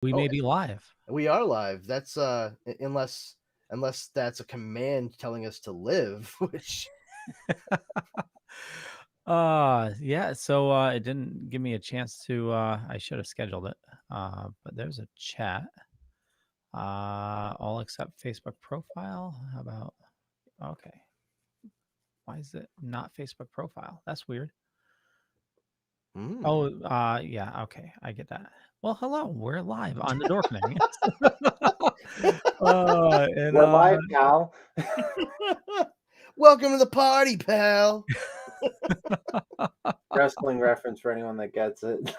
We Oh, may be live. we are live. That's unless that's a command telling us to live, which Yeah, so it didn't give me a chance to I should have scheduled it. But there's a chat. All except Facebook profile. How about okay. Why is it not Facebook profile? That's weird. hmm. Oh, yeah, okay. I get that. Well, hello. We're live on the Dorkening. And We're live, pal. Welcome to the party, pal. Wrestling reference for anyone that gets it.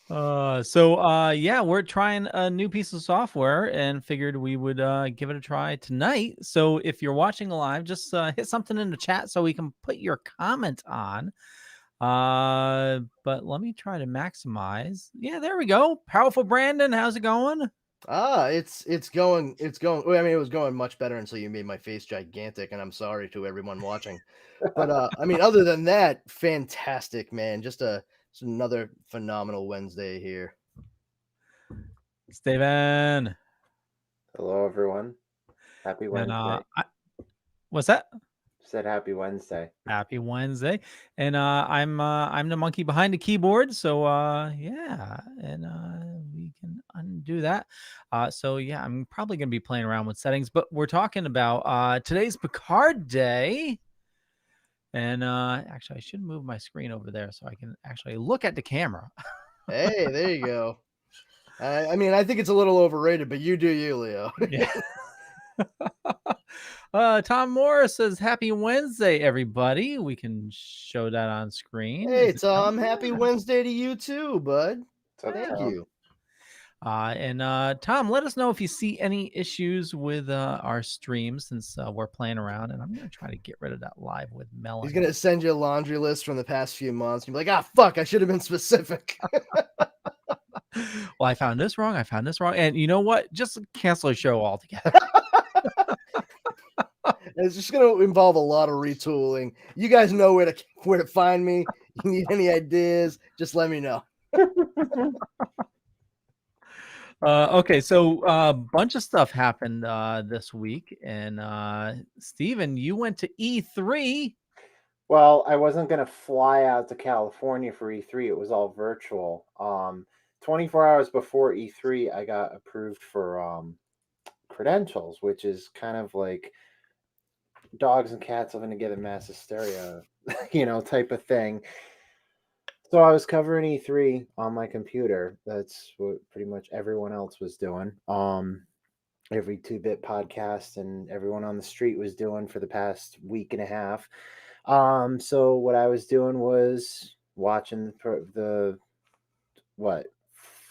Yeah, we're trying a new piece of software and figured we would give it a try tonight. So if you're watching live, just hit something in the chat so we can put your comment on. But let me try to maximize. Yeah, there we go. Powerful Brandon, how's it going? It's going. Well, I mean, it was going much better until you made my face gigantic, and I'm sorry to everyone watching. But I mean, other than that, fantastic, man. Just another phenomenal Wednesday here. Steven. Hello, everyone. Happy And Wednesday. what's that? Said happy Wednesday. Happy Wednesday. And I'm the monkey behind the keyboard. So yeah, and we can undo that. So yeah, I'm probably gonna be playing around with settings, but we're talking about today's Picard Day. And actually I should move my screen over there so I can actually look at the camera. Hey, there you go. I mean, I think it's a little overrated, but you do you, Leo. Yeah. Tom Morris says happy Wednesday, everybody. We can show that on screen. Hey, Is it Tom, coming? happy Wednesday to you too, bud. What's up, Thank Tom? you. And Tom, let us know if you see any issues with our stream since we're playing around. And I'm going to try to get rid of that live with Melon. He's gonna send you a laundry list from the past few months. You'll be like, fuck, I should have been specific. Well, I found this wrong. And you know what? Just cancel a show altogether. It's just gonna involve a lot of retooling. You guys know where to find me. You need any ideas? Just let me know. Okay, so a bunch of stuff happened this week. And Steven, you went to E3. Well, I wasn't going to fly out to California for E3. It was all virtual. 24 hours before E3, I got approved for credentials, which is kind of like dogs and cats living together, mass hysteria, type of thing. So I was covering E3 on my computer. That's what pretty much everyone else was doing. Every 2-bit podcast and everyone on the street was doing for the past week and a half. So what I was doing was watching the what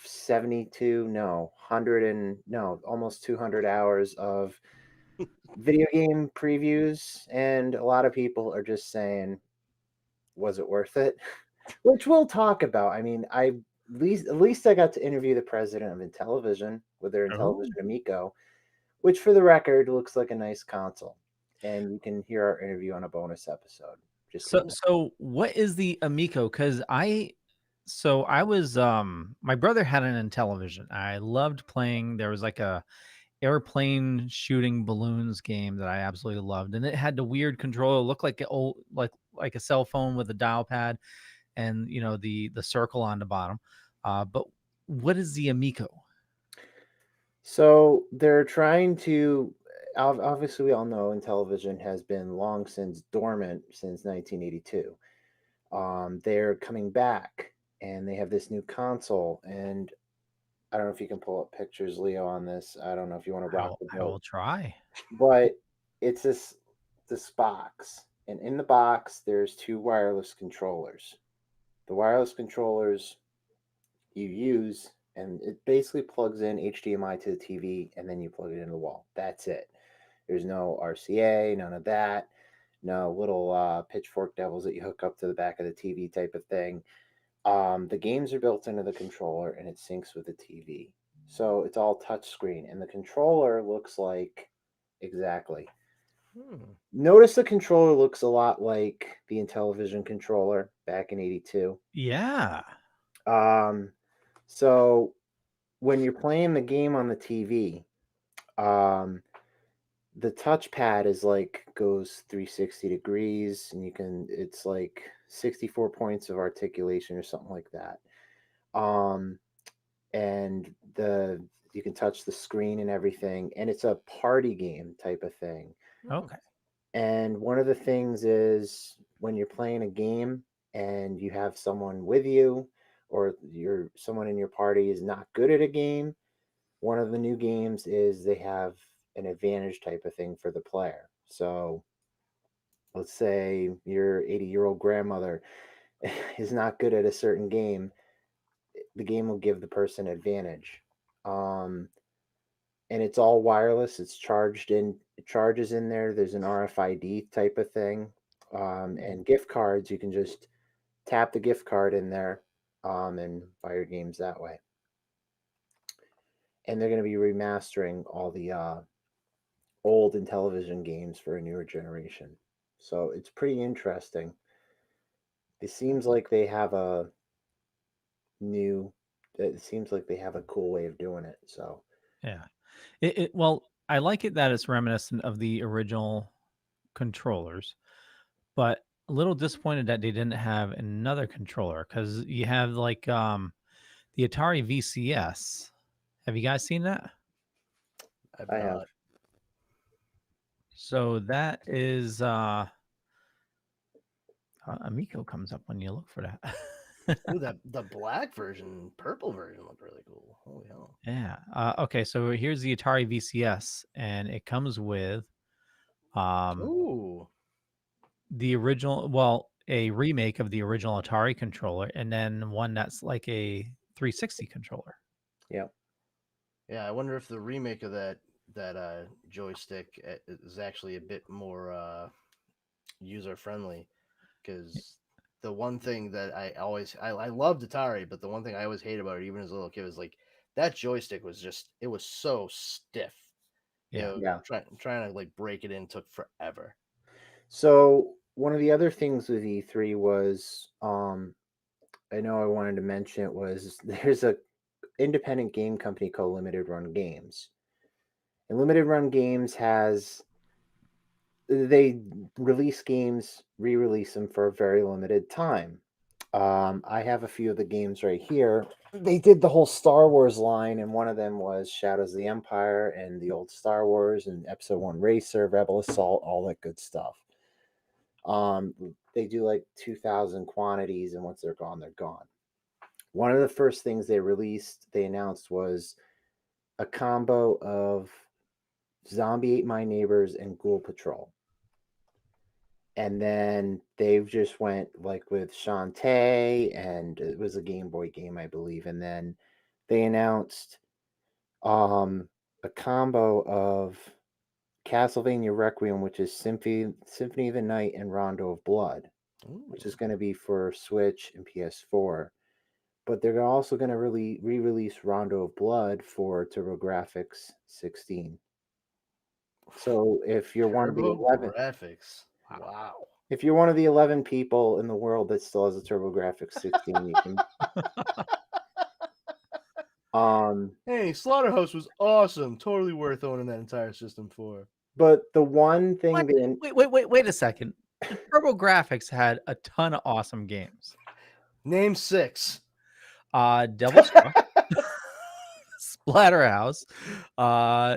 72 no 100 and no almost 200 hours of video game previews, and a lot of people are just saying, was it worth it? Which we'll talk about. I mean, at least I got to interview the president of Intellivision with their Intellivision Amico, which for the record looks like a nice console. And you can hear our interview on a bonus episode. So what is the Amico? Because I was my brother had an Intellivision. I loved playing. There was like a airplane shooting balloons game that I absolutely loved, and it had the weird controller, looked like an old like a cell phone with a dial pad, and the circle on the bottom. But what is the Amico? So they're trying to. Obviously, we all know Intellivision has been long since dormant since 1982. They're coming back, and they have this new console. And I don't know if you can pull up pictures, Leo, on this. I don't know if you want to rock the I will boat, try. but it's this box, and in the box there's 2 wireless controllers. The wireless controllers you use, and it basically plugs in HDMI to the TV, and then you plug it into the wall. That's it. There's no RCA, none of that. No little pitchfork devils that you hook up to the back of the TV type of thing. The games are built into the controller, and it syncs with the TV. So it's all touchscreen, and the controller looks like exactly. Notice the controller looks a lot like the Intellivision controller back in '82. Yeah. So when you're playing the game on the TV, um, the touchpad is like goes 360 degrees, and it's like 64 points of articulation or something like that. Um, and you can touch the screen and everything, and it's a party game type of thing. Okay. And one of the things is when you're playing a game and you have someone with you, or someone in your party is not good at a game, one of the new games is they have an advantage type of thing for the player. So let's say your 80-year-old grandmother is not good at a certain game, the game will give the person advantage. Um, and it's all wireless. It charges in there. There's an RFID type of thing. And gift cards, you can just tap the gift card in there, and buy your games that way. And they're going to be remastering all the old and television games for a newer generation. So it's pretty interesting. It seems like they have a new. It seems like they have a cool way of doing it. So Yeah. Well, I like it that it's reminiscent of the original controllers, but a little disappointed that they didn't have another controller because you have like the Atari VCS. Have you guys seen that? I've I have. not. So that is Amico comes up when you look for that. Ooh, that the black version, purple version looked really cool. Holy hell! Yeah. Okay, so here's the Atari VCS, and it comes with um Ooh, the original, well, a remake of the original Atari controller, and then one that's like a 360 controller. Yeah. yeah. I wonder if the remake of that joystick is actually a bit more user friendly, because the one thing that I loved Atari, but the one thing I always hated about it, even as a little kid, was like that joystick was just it was so stiff. You Yeah. know, Yeah. trying to like break it in took forever. So one of the other things with E3 was, I know I wanted to mention it, was there's a independent game company called Limited Run Games. And Limited Run Games they release games, re-release them for a very limited time. I have a few of the games right here. They did the whole Star Wars line, and one of them was Shadows of the Empire and the old Star Wars and Episode 1 Racer, Rebel Assault, all that good stuff. They do like 2,000 quantities, and once they're gone, they're gone. One of the first things they announced was a combo of Zombie Ate My Neighbors and Ghoul Patrol. And then they've just went like with Shantae, and it was a Game Boy game, I believe. And then they announced a combo of Castlevania Requiem, which is Symphony of the Night and Rondo of Blood, which is Ooh. going to be for Switch and PS4. But they're also going to re-release Rondo of Blood for TurboGrafx 16. So if you're one of the Turbo 11, graphics. Wow. Wow. if you're one of the 11 people in the world that still has a TurboGrafx 16, you can. Hey, Slaughterhouse was awesome. Totally worth owning that entire system for. But the one thing What? that Wait a second. The TurboGrafx had a ton of awesome games. Name 6. Devil's Crush, Splatterhouse, uh,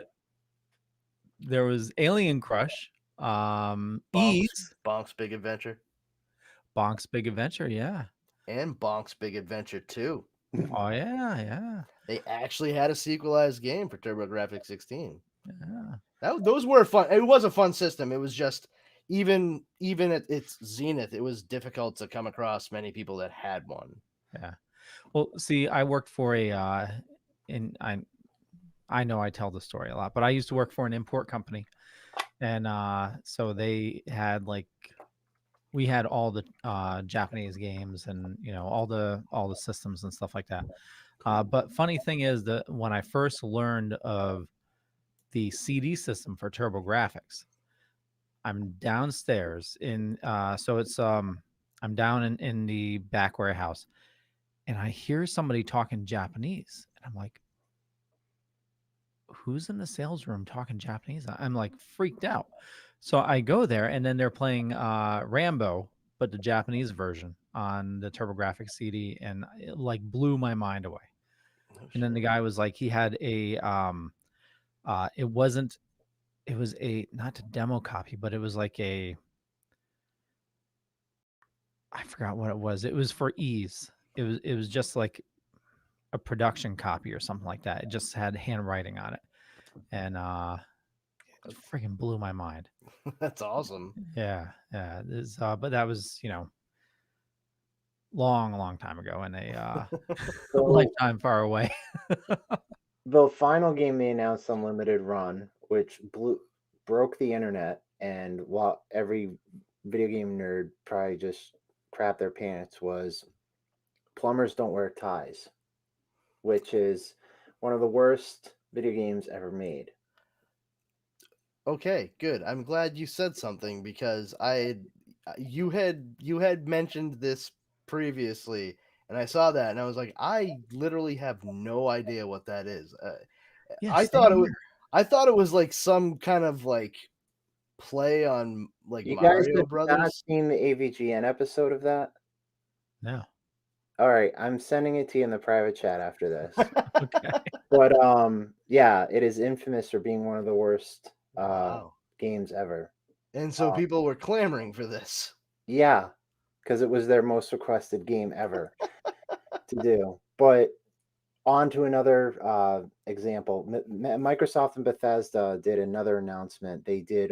there was Alien Crush, Bonk's Ease, Bonk's Big Adventure. Bonk's Big Adventure, yeah. And Bonk's Big Adventure 2. Oh yeah, yeah, They actually had a sequelized game for TurboGrafx 16. yeah, Those were fun. It was a fun system. It was just even at its zenith, it was difficult to come across many people that had one. yeah. Well, see, I worked for a, and I know I tell the story a lot, but I used to work for an import company, and so they had like we had all the Japanese games and all the systems and stuff like that. But funny thing is that when I first learned of the CD system for TurboGrafx, I'm downstairs in so it's I'm down in the back warehouse, and I hear somebody talking Japanese, and I'm like, who's in the sales room talking Japanese? I'm like freaked out. So I go there, and then they're playing Rambo, but the Japanese version on the TurboGrafx CD, and it like blew my mind away. Oh, And then the shit. guy was like, he had a it wasn't, it was a, not a demo copy, but it was like a, I forgot what it was. It was for ease. It was just like a production copy or something like that. It just had handwriting on it. And it freaking blew my mind. That's awesome. Yeah, yeah. But that was, long time ago, and a So lifetime far away. the final game they announced on limited run, which broke the internet, and while every video game nerd probably just crap their pants, was Plumbers Don't Wear Ties, which is one of the worst video games ever made. Okay, good. I'm glad you said something because you had mentioned this previously, and I saw that, and I was like, I literally have no idea what that is. Yeah, I thought same it was here. I thought it was like some kind of like play on like You guys Mario have not Brothers. seen the AVGN episode of that? No. All right, I'm sending it to you in the private chat after this. Okay. But yeah, it is infamous for being one of the worst Wow. games ever. And so people were clamoring for this. Yeah, because it was their most requested game ever to do. But on to another example. Microsoft and Bethesda did another announcement. They did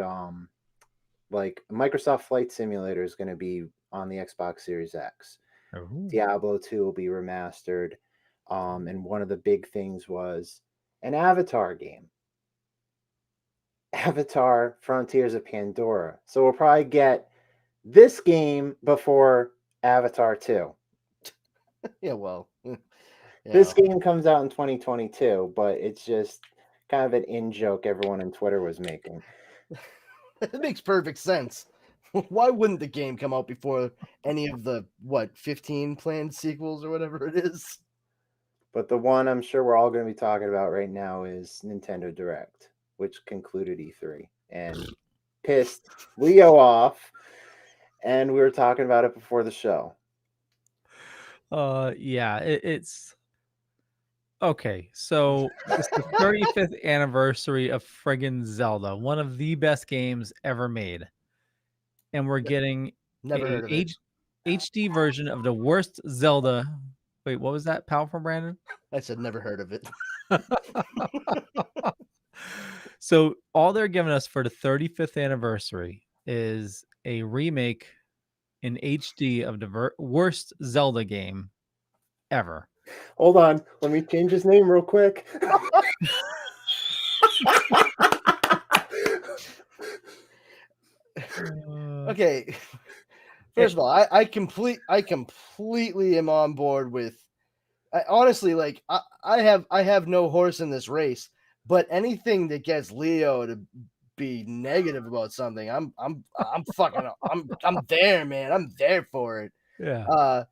like Microsoft Flight Simulator is going to be on the Xbox Series X. Ooh. Diablo 2 will be remastered. And one of the big things was an Avatar game. Avatar Frontiers of Pandora. So we'll probably get this game before Avatar 2. Yeah, well, This game comes out in 2022, but it's just kind of an in-joke everyone on Twitter was making. it makes perfect sense. Why wouldn't the game come out before any of the 15 planned sequels or whatever it is? But the one I'm sure we're all going to be talking about right now is Nintendo Direct, which concluded E3 and pissed Leo off. And we were talking about it before the show. Yeah, it's okay. So it's the 35th anniversary of friggin' Zelda, one of the best games ever made. And we're getting Never a heard of it. HD version of the worst Zelda. Wait, what was that? Powerful, Brandon? I said never heard of it. So all they're giving us for the 35th anniversary is a remake in HD of the worst Zelda game ever. Hold on. Let me change his name real quick. Okay. First of all, I completely am on board with. Honestly, like I have no horse in this race, but anything that gets Leo to be negative about something, I'm fucking I'm there, man. I'm there for it. Yeah.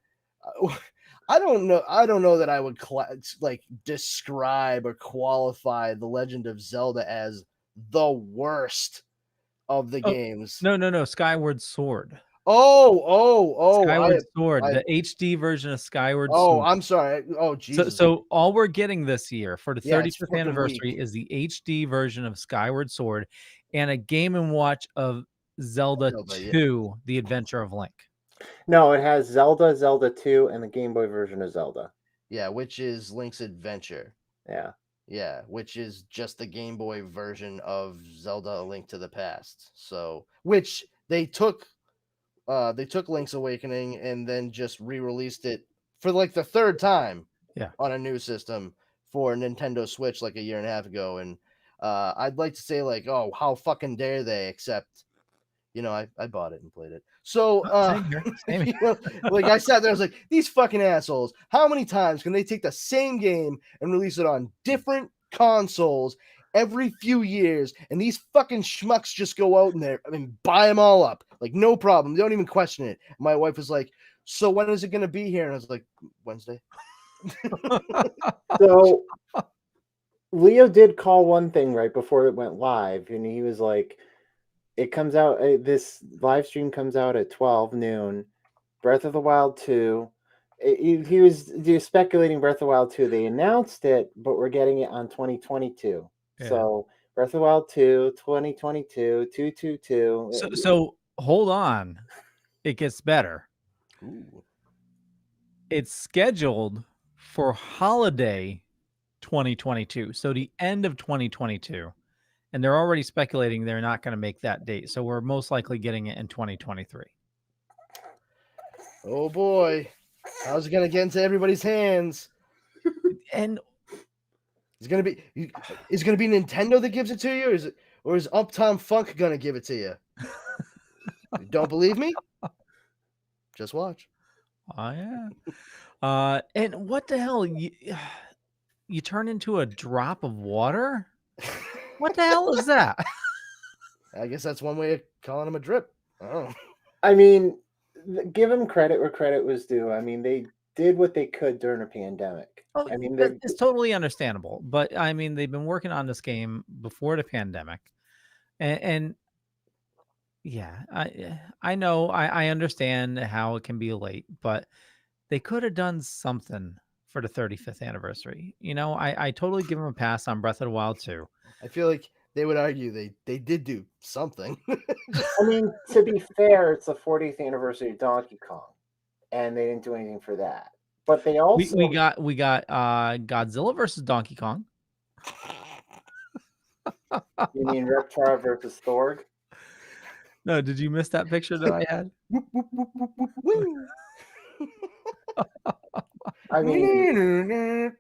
I don't know that I would describe or qualify The Legend of Zelda as the worst of the games. No. Skyward Sword. Oh! Skyward Sword, the HD version of Skyward Oh, Sword. I'm sorry. Oh, Jesus. So all we're getting this year for the Yeah, it's 35th freaking anniversary weak. is the HD version of Skyward Sword and a Game & Watch of Zelda yeah. 2: The Adventure of Link. No, it has Zelda, Zelda 2, and the Game Boy version of Zelda. Yeah, which is Link's Adventure. Yeah. Yeah, which is just the Game Boy version of Zelda: A Link to the Past. So, which they took Link's Awakening and then just re-released it for like the third time on a new system for Nintendo Switch like a year and a half ago. And I'd like to say like, oh, how fucking dare they, except I bought it and played it. So Same here. Same here. like I sat there, I was like, these fucking assholes, how many times can they take the same game and release it on different consoles every few years, and these fucking schmucks just go out in there and buy them all up, like no problem, they don't even question it. My wife was like, so when is it going to be here? And I was like, Wednesday. So Leo did call one thing right before it went live, and he was like, "It comes out. This live stream comes out at 12 noon. Breath of the Wild 2." He was speculating Breath of the Wild 2. They announced it, but we're getting it on 2022. Yeah. So Breath of the Wild 2, 2022, 222. So hold on, it gets better. Ooh. It's scheduled for holiday 2022, so the end of 2022, and they're already speculating they're not going to make that date. So we're most likely getting it in 2023. Oh boy, how's it gonna get into everybody's hands? And Is it gonna be Nintendo that gives it to you, or is Uptown Funk gonna give it to you? You don't believe me? Just watch. oh yeah. And what the hell? You turn into a drop of water? What the hell is that? I guess that's one way of calling him a drip. I don't know. I mean, give them credit where credit was due. I mean, they did what they could during a pandemic. Oh, I mean, it's totally understandable. But I mean, they've been working on this game before the pandemic, and yeah, I know, I understand how it can be late, but they could have done something for the 35th anniversary. You know, I totally give them a pass on Breath of the Wild 2. I feel like they would argue they did do something. I mean, to be fair, it's the 40th anniversary of Donkey Kong, and they didn't do anything for that. But they also We got Godzilla versus Donkey Kong. You mean Reptar versus Thorg? No, did you miss that picture that I had? Whoop, whoop, whoop, whoop, whoop, woo. I mean,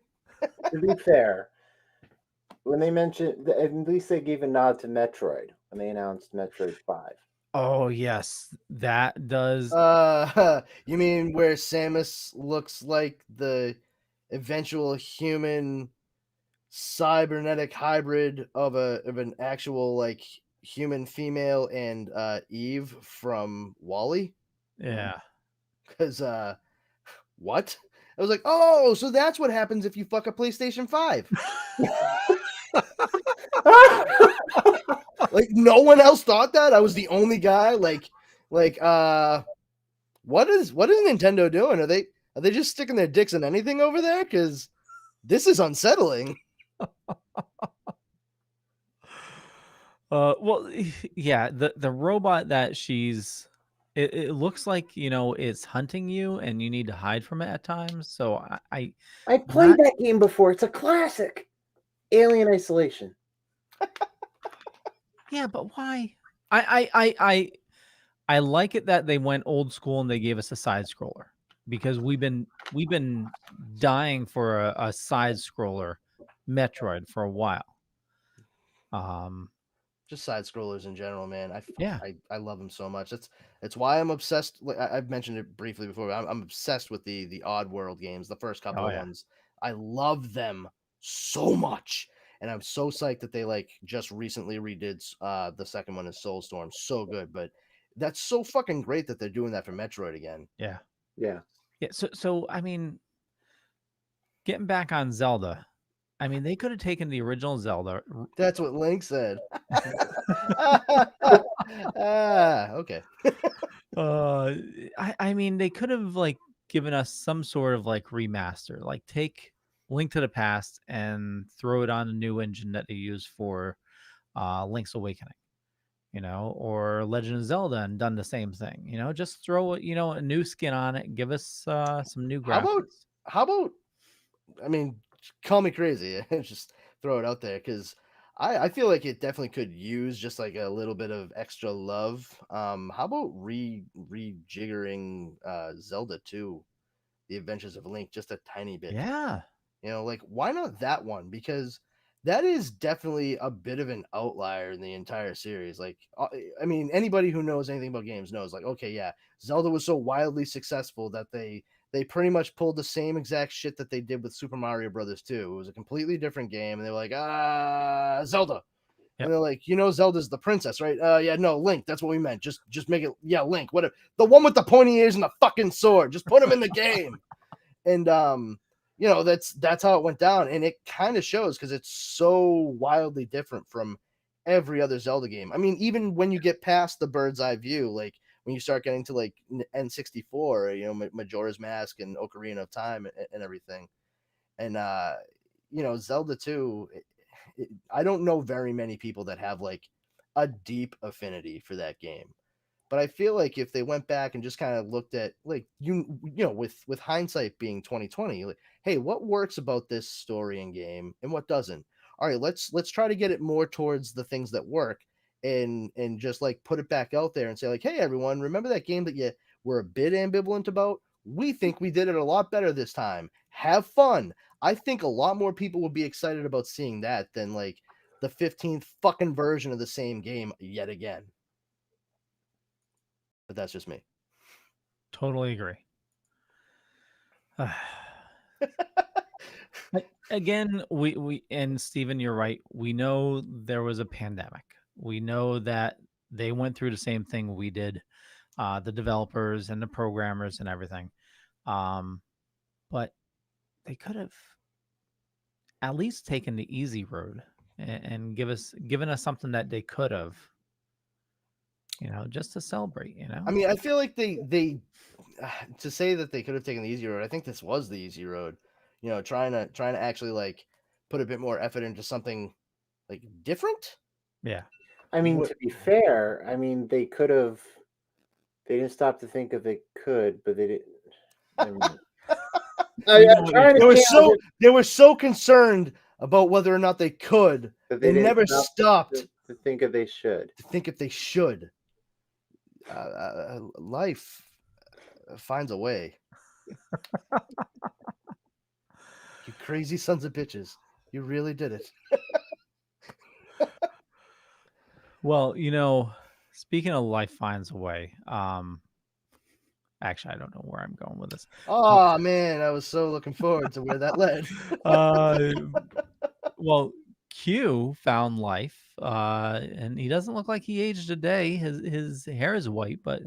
to be fair, when they mentioned, at least they gave a nod to Metroid when they announced Metroid 5. Oh yes, that does. You mean where Samus looks like the eventual human cybernetic hybrid of an actual like human female and Eve from Wall-E? Yeah. Because what? I was like, oh, so that's what happens if you fuck a PlayStation 5. Like no one else thought that. I was the only guy. Like what is Nintendo doing? Are they just sticking their dicks in anything over there? Because this is unsettling. Well, yeah, the robot that it looks like, you know, it's hunting you and you need to hide from it at times. So I played that game before. It's a classic. Alien Isolation. Yeah, but why? I like it that they went old school and they gave us a side scroller, because we've been dying for a side scroller Metroid for a while. Just side scrollers in general, man. Yeah. I love them so much. That's why I'm obsessed. Like I've mentioned it briefly before. I'm obsessed with the Odd World games. The first couple of ones, I love them so much, and I'm so psyched that they like just recently redid the second one is Soulstorm. So good, but that's so fucking great that they're doing that for Metroid again. Yeah. Yeah. Yeah. So I mean, getting back on Zelda, I mean, they could have taken the original Zelda. That's what Link said. Okay. I mean, they could have like given us some sort of like remaster, like take Link to the Past and throw it on a new engine that they use for Link's Awakening, you know, or Legend of Zelda, and done the same thing. You know, just throw it, you know, a new skin on it, give us some new graphics. How about? I mean, call me crazy, just throw it out there, because I feel like it definitely could use just like a little bit of extra love. How about rejiggering Zelda 2, The Adventures of Link, just a tiny bit? Yeah. You know, like why not that one? Because that is definitely a bit of an outlier in the entire series. Like, I mean, anybody who knows anything about games knows, like, okay, yeah, Zelda was so wildly successful that they pretty much pulled the same exact shit that they did with Super Mario Brothers 2. It was a completely different game, and they were like, Zelda. Yep. And they're like, you know, Zelda's the princess, right? Yeah, no, Link. That's what we meant. Just make it, yeah, Link. Whatever. The one with the pointy ears and the fucking sword. Just put him in the game. And you know, that's how it went down, and it kind of shows because it's so wildly different from every other Zelda game. I mean, even when you get past the bird's eye view, like when you start getting to like N64, you know, Majora's Mask and Ocarina of Time and everything, and you know, Zelda 2, I don't know very many people that have like a deep affinity for that game. But I feel like if they went back and just kind of looked at like you know, with hindsight being 2020, like, hey, what works about this story and game and what doesn't? All right, let's try to get it more towards the things that work and just like put it back out there and say like, hey everyone, remember that game that you were a bit ambivalent about? We think we did it a lot better this time. Have fun. I think a lot more people would be excited about seeing that than like the 15th fucking version of the same game yet again. But that's just me. Totally agree. Again, we and Steven, you're right. We know there was a pandemic. We know that they went through the same thing we did, the developers and the programmers and everything. But they could have at least taken the easy road and given us something that they could have, you know, just to celebrate. You know, I mean, I feel like they to say that they could have taken the easy road. I think this was the easy road. You know, trying to actually like put a bit more effort into something like different. yeah. I mean, What? to be fair, I mean they could have. They didn't stop to think if they could, but they didn't. I mean, You know I'm what trying They to were think so they were so concerned about whether or not they could. that They didn't never stop stopped to think if they should. to think if they should. Life finds a way. You crazy sons of bitches. You really did it. Well, you know, speaking of life finds a way. Actually, I don't know where I'm going with this. Oh man, I was so looking forward to where that led. Uh, well, Q found life, and he doesn't look like he aged a day. His hair is white, but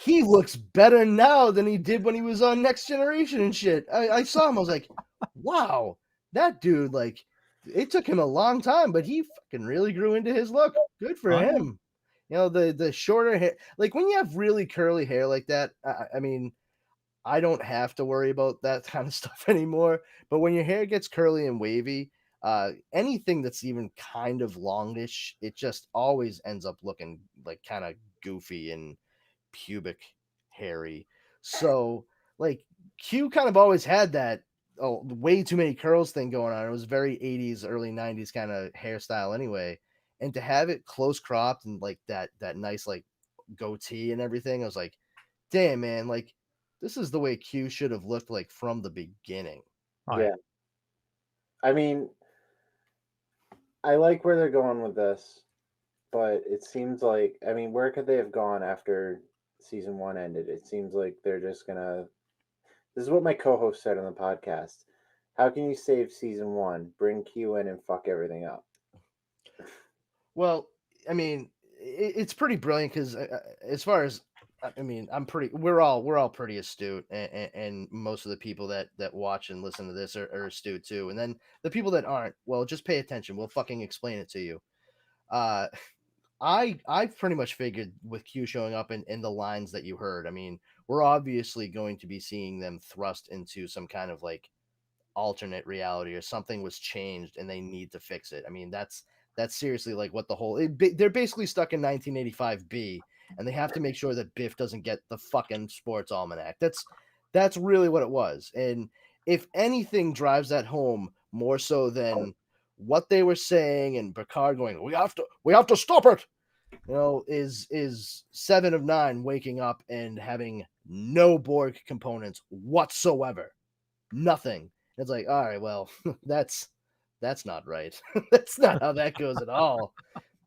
He looks better now than he did when he was on Next Generation and shit. I saw him. I was like, wow, that dude, like, it took him a long time, but he fucking really grew into his look. Good for oh, yeah. him. You know, the shorter hair, like when you have really curly hair like that, I mean, I don't have to worry about that kind of stuff anymore. But when your hair gets curly and wavy, anything that's even kind of longish, it just always ends up looking like kind of goofy and pubic hairy. So like Q kind of always had that way too many curls thing going on. It was very 80s, early 90s kind of hairstyle anyway. And to have it close cropped and like that nice like goatee and everything, I was like, damn man, like this is the way Q should have looked like from the beginning. Oh, Yeah. I mean, I like where they're going with this, but it seems like, I mean, where could they have gone after season one ended? It seems like they're just gonna. This is what my co-host said on the podcast. How can you save season one? Bring Q in and fuck everything up. Well, I mean, it's pretty brilliant because as far as I mean, we're all pretty astute, and most of the people that watch and listen to this are astute too. And then the people that aren't, well, just pay attention. We'll fucking explain it to you. Uh, I pretty much figured with Q showing up in the lines that you heard. I mean, we're obviously going to be seeing them thrust into some kind of like alternate reality or something was changed and they need to fix it. I mean, that's seriously like what the whole they're basically stuck in 1985B and they have to make sure that Biff doesn't get the fucking sports almanac. That's really what it was. And if anything drives that home more so than what they were saying and Picard going, we have to stop it, you know, is 7 of 9 waking up and having no Borg components whatsoever. Nothing. It's like, all right, well, that's not right. That's not how that goes at all.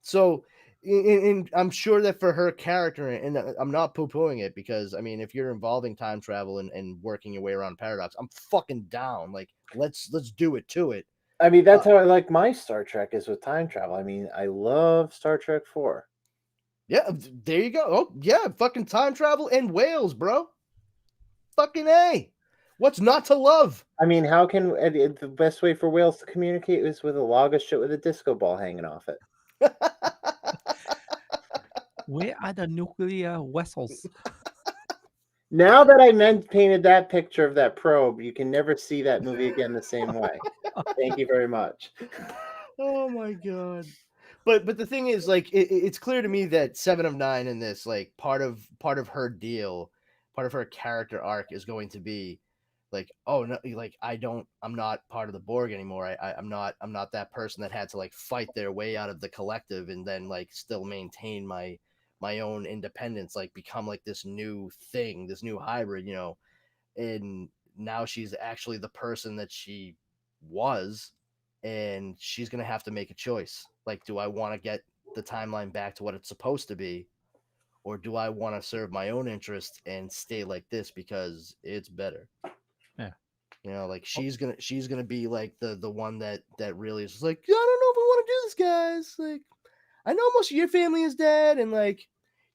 So, I'm sure that for her character, and I'm not poo-pooing it because, I mean, if you're involving time travel and working your way around paradox, I'm fucking down. Like, let's do it to it. I mean, that's how I like my Star Trek is with time travel. I mean, I love Star Trek 4. Yeah, there you go. Oh, yeah, fucking time travel and whales, bro. Fucking A. What's not to love? I mean, how can the best way for whales to communicate is with a log of shit with a disco ball hanging off it? Where are the nuclear vessels? Now that painted that picture of that probe, you can never see that movie again the same way. Thank you very much. Oh my god. But the thing is, like, it's clear to me that Seven of Nine in this, like, part of her deal, part of her character arc is going to be like, oh no, like I'm not part of the Borg anymore. I'm not that person that had to like fight their way out of the collective and then like still maintain my own independence, like become like this new thing, this new hybrid, and now she's actually the person that she was, and she's going to have to make a choice. Like, do I want to get the timeline back to what it's supposed to be, or do I want to serve my own interest and stay like this because it's better? Yeah. Like she's gonna be like the one that really is just like, I don't know if we want to do this, guys. Like, I know most of your family is dead, and like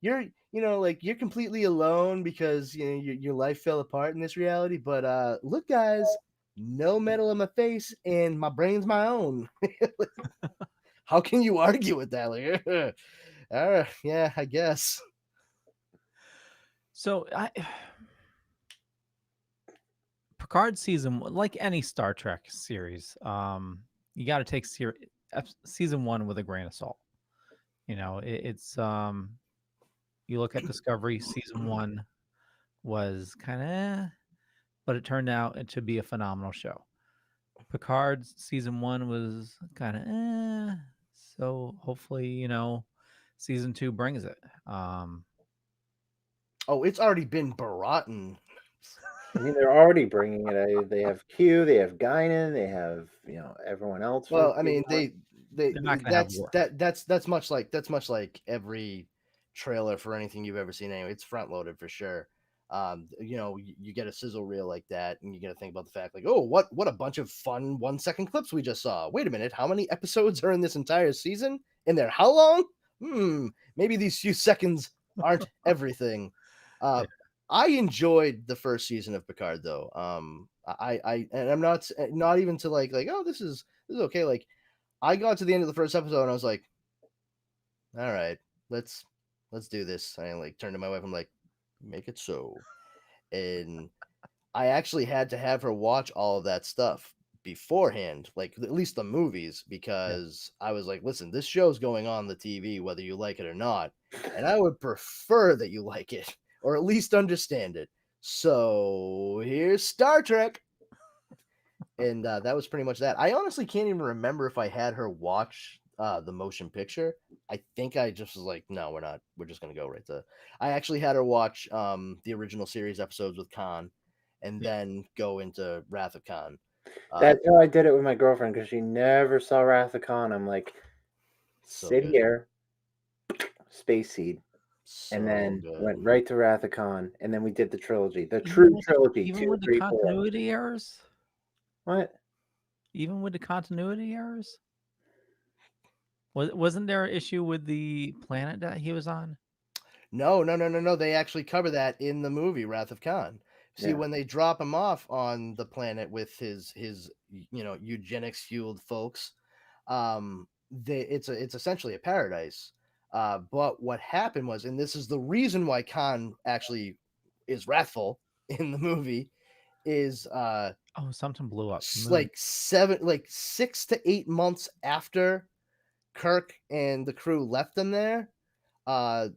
you're like you're completely alone because your life fell apart in this reality. But look, guys, no metal in my face, and my brain's my own. How can you argue with that? Like, yeah, I guess. So Picard season one, like any Star Trek series, you got to take season one with a grain of salt. It's you look at Discovery, season one was kind of, but it turned out to be a phenomenal show. Picard season one was kind of, so hopefully, season two brings it. Oh, it's already been Baratin. I mean, they're already bringing it. They have Q, they have Guinan, they have everyone else. Well, From I mean, they They're not going to have that's war. that's much like every trailer for anything you've ever seen. Anyway, it's front loaded for sure. You get a sizzle reel like that, and you got to think about the fact, like, oh, what a bunch of fun 1 second clips we just saw. Wait a minute, how many episodes are in this entire season? And they're how long? Maybe these few seconds aren't everything. Uh, Yeah. I enjoyed the first season of Picard, though. And I'm not even to like oh, this is okay. Like, I got to the end of the first episode and I was like, all right, let's do this. I like turned to my wife. I'm like, make it so. And I actually had to have her watch all of that stuff beforehand, like at least the movies, Yeah. because I was like, listen, this show's going on the TV, whether you like it or not. And I would prefer that you like it or at least understand it. So here's Star Trek. And that was pretty much that. I honestly can't even remember if I had her watch the motion picture. I think I just was like, no, we're not. We're just gonna go right to. I actually had her watch the original series episodes with Khan, and Yeah. then go into Wrath of Khan. That's how I did it with my girlfriend because she never saw Wrath of Khan. I'm like, So sit good. here, Space Seed, and So then good. went right to Wrath of Khan, and then we did the trilogy, the Even true with trilogy, even 2, with the 3, 4. continuity errors, What? even with the continuity errors, wasn't there an issue with the planet that he was on? No. They actually cover that in the movie Wrath of Khan. See, Yeah. when they drop him off on the planet with his eugenics fueled folks, it's essentially a paradise. But what happened was, and this is the reason why Khan actually is wrathful in the movie, is Oh, something blew up. like 6 to 8 months after Kirk and the crew left them there, uh,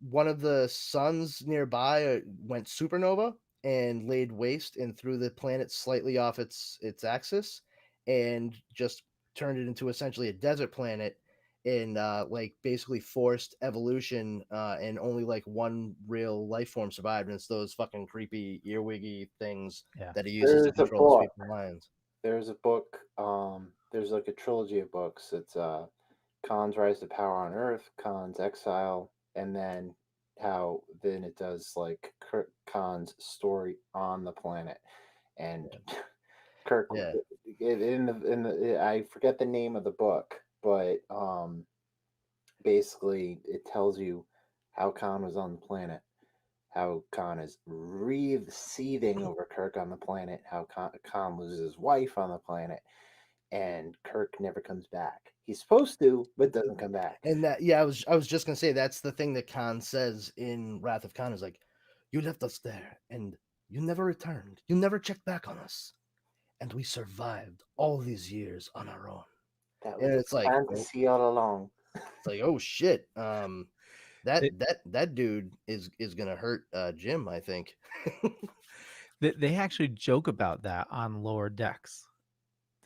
one of the suns nearby went supernova and laid waste and threw the planet slightly off its axis, and just turned it into essentially a desert planet, and like basically forced evolution, and only like one real life form survived, and it's those fucking creepy earwiggy things Yeah. that he uses to There's a control the book. sleeping lions. There's a book. There's like a trilogy of books. It's Khan's Rise to Power on Earth, Khan's Exile, and then how then it does like Kirk Khan's story on the planet. And Kirk Yeah. I forget the name of the book, but basically it tells you how Khan was on the planet. how Khan is seething over Kirk on the planet, how Khan loses his wife on the planet, and Kirk never comes back. He's supposed to, but doesn't come back. And that, yeah, I was just gonna say that's the thing that Khan says in Wrath of Khan is like, you left us there and you never returned. You never checked back on us. And we survived all these years on our own. That And was it's a like, fantasy all along. it's like, oh shit. They, That dude is gonna hurt Jim, I think. they actually joke about that on Lower Decks.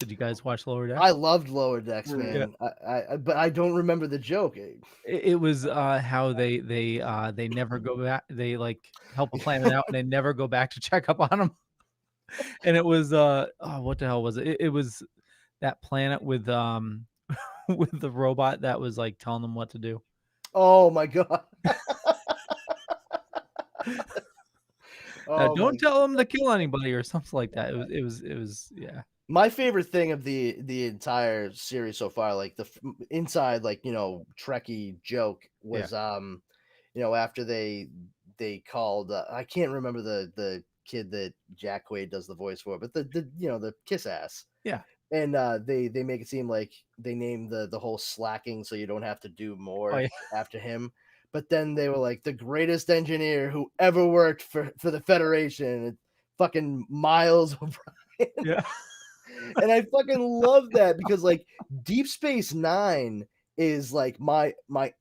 Did you guys watch Lower Decks? I loved Lower Decks, Mm. Yeah. man. But I don't remember the joke. It was how they never go back. They like help a planet out, and they never go back to check up on them. And it was oh, what the hell was it? It was that planet with with the robot that was like telling them what to do. Oh my god. Oh Don't my. tell them to kill anybody or something like that. It was yeah. My favorite thing of the entire series so far, like the inside, like, you know, Trekkie joke was you know, after they called I can't remember the kid that Jack Quaid does the voice for, but the you know, the kiss ass. Yeah. And they make it seem like they named the whole slacking so you don't have to do more Oh, yeah. after him. But then they were like the greatest engineer who ever worked for the Federation, fucking Miles O'Brien. Yeah. And I fucking love that because like Deep Space Nine is like my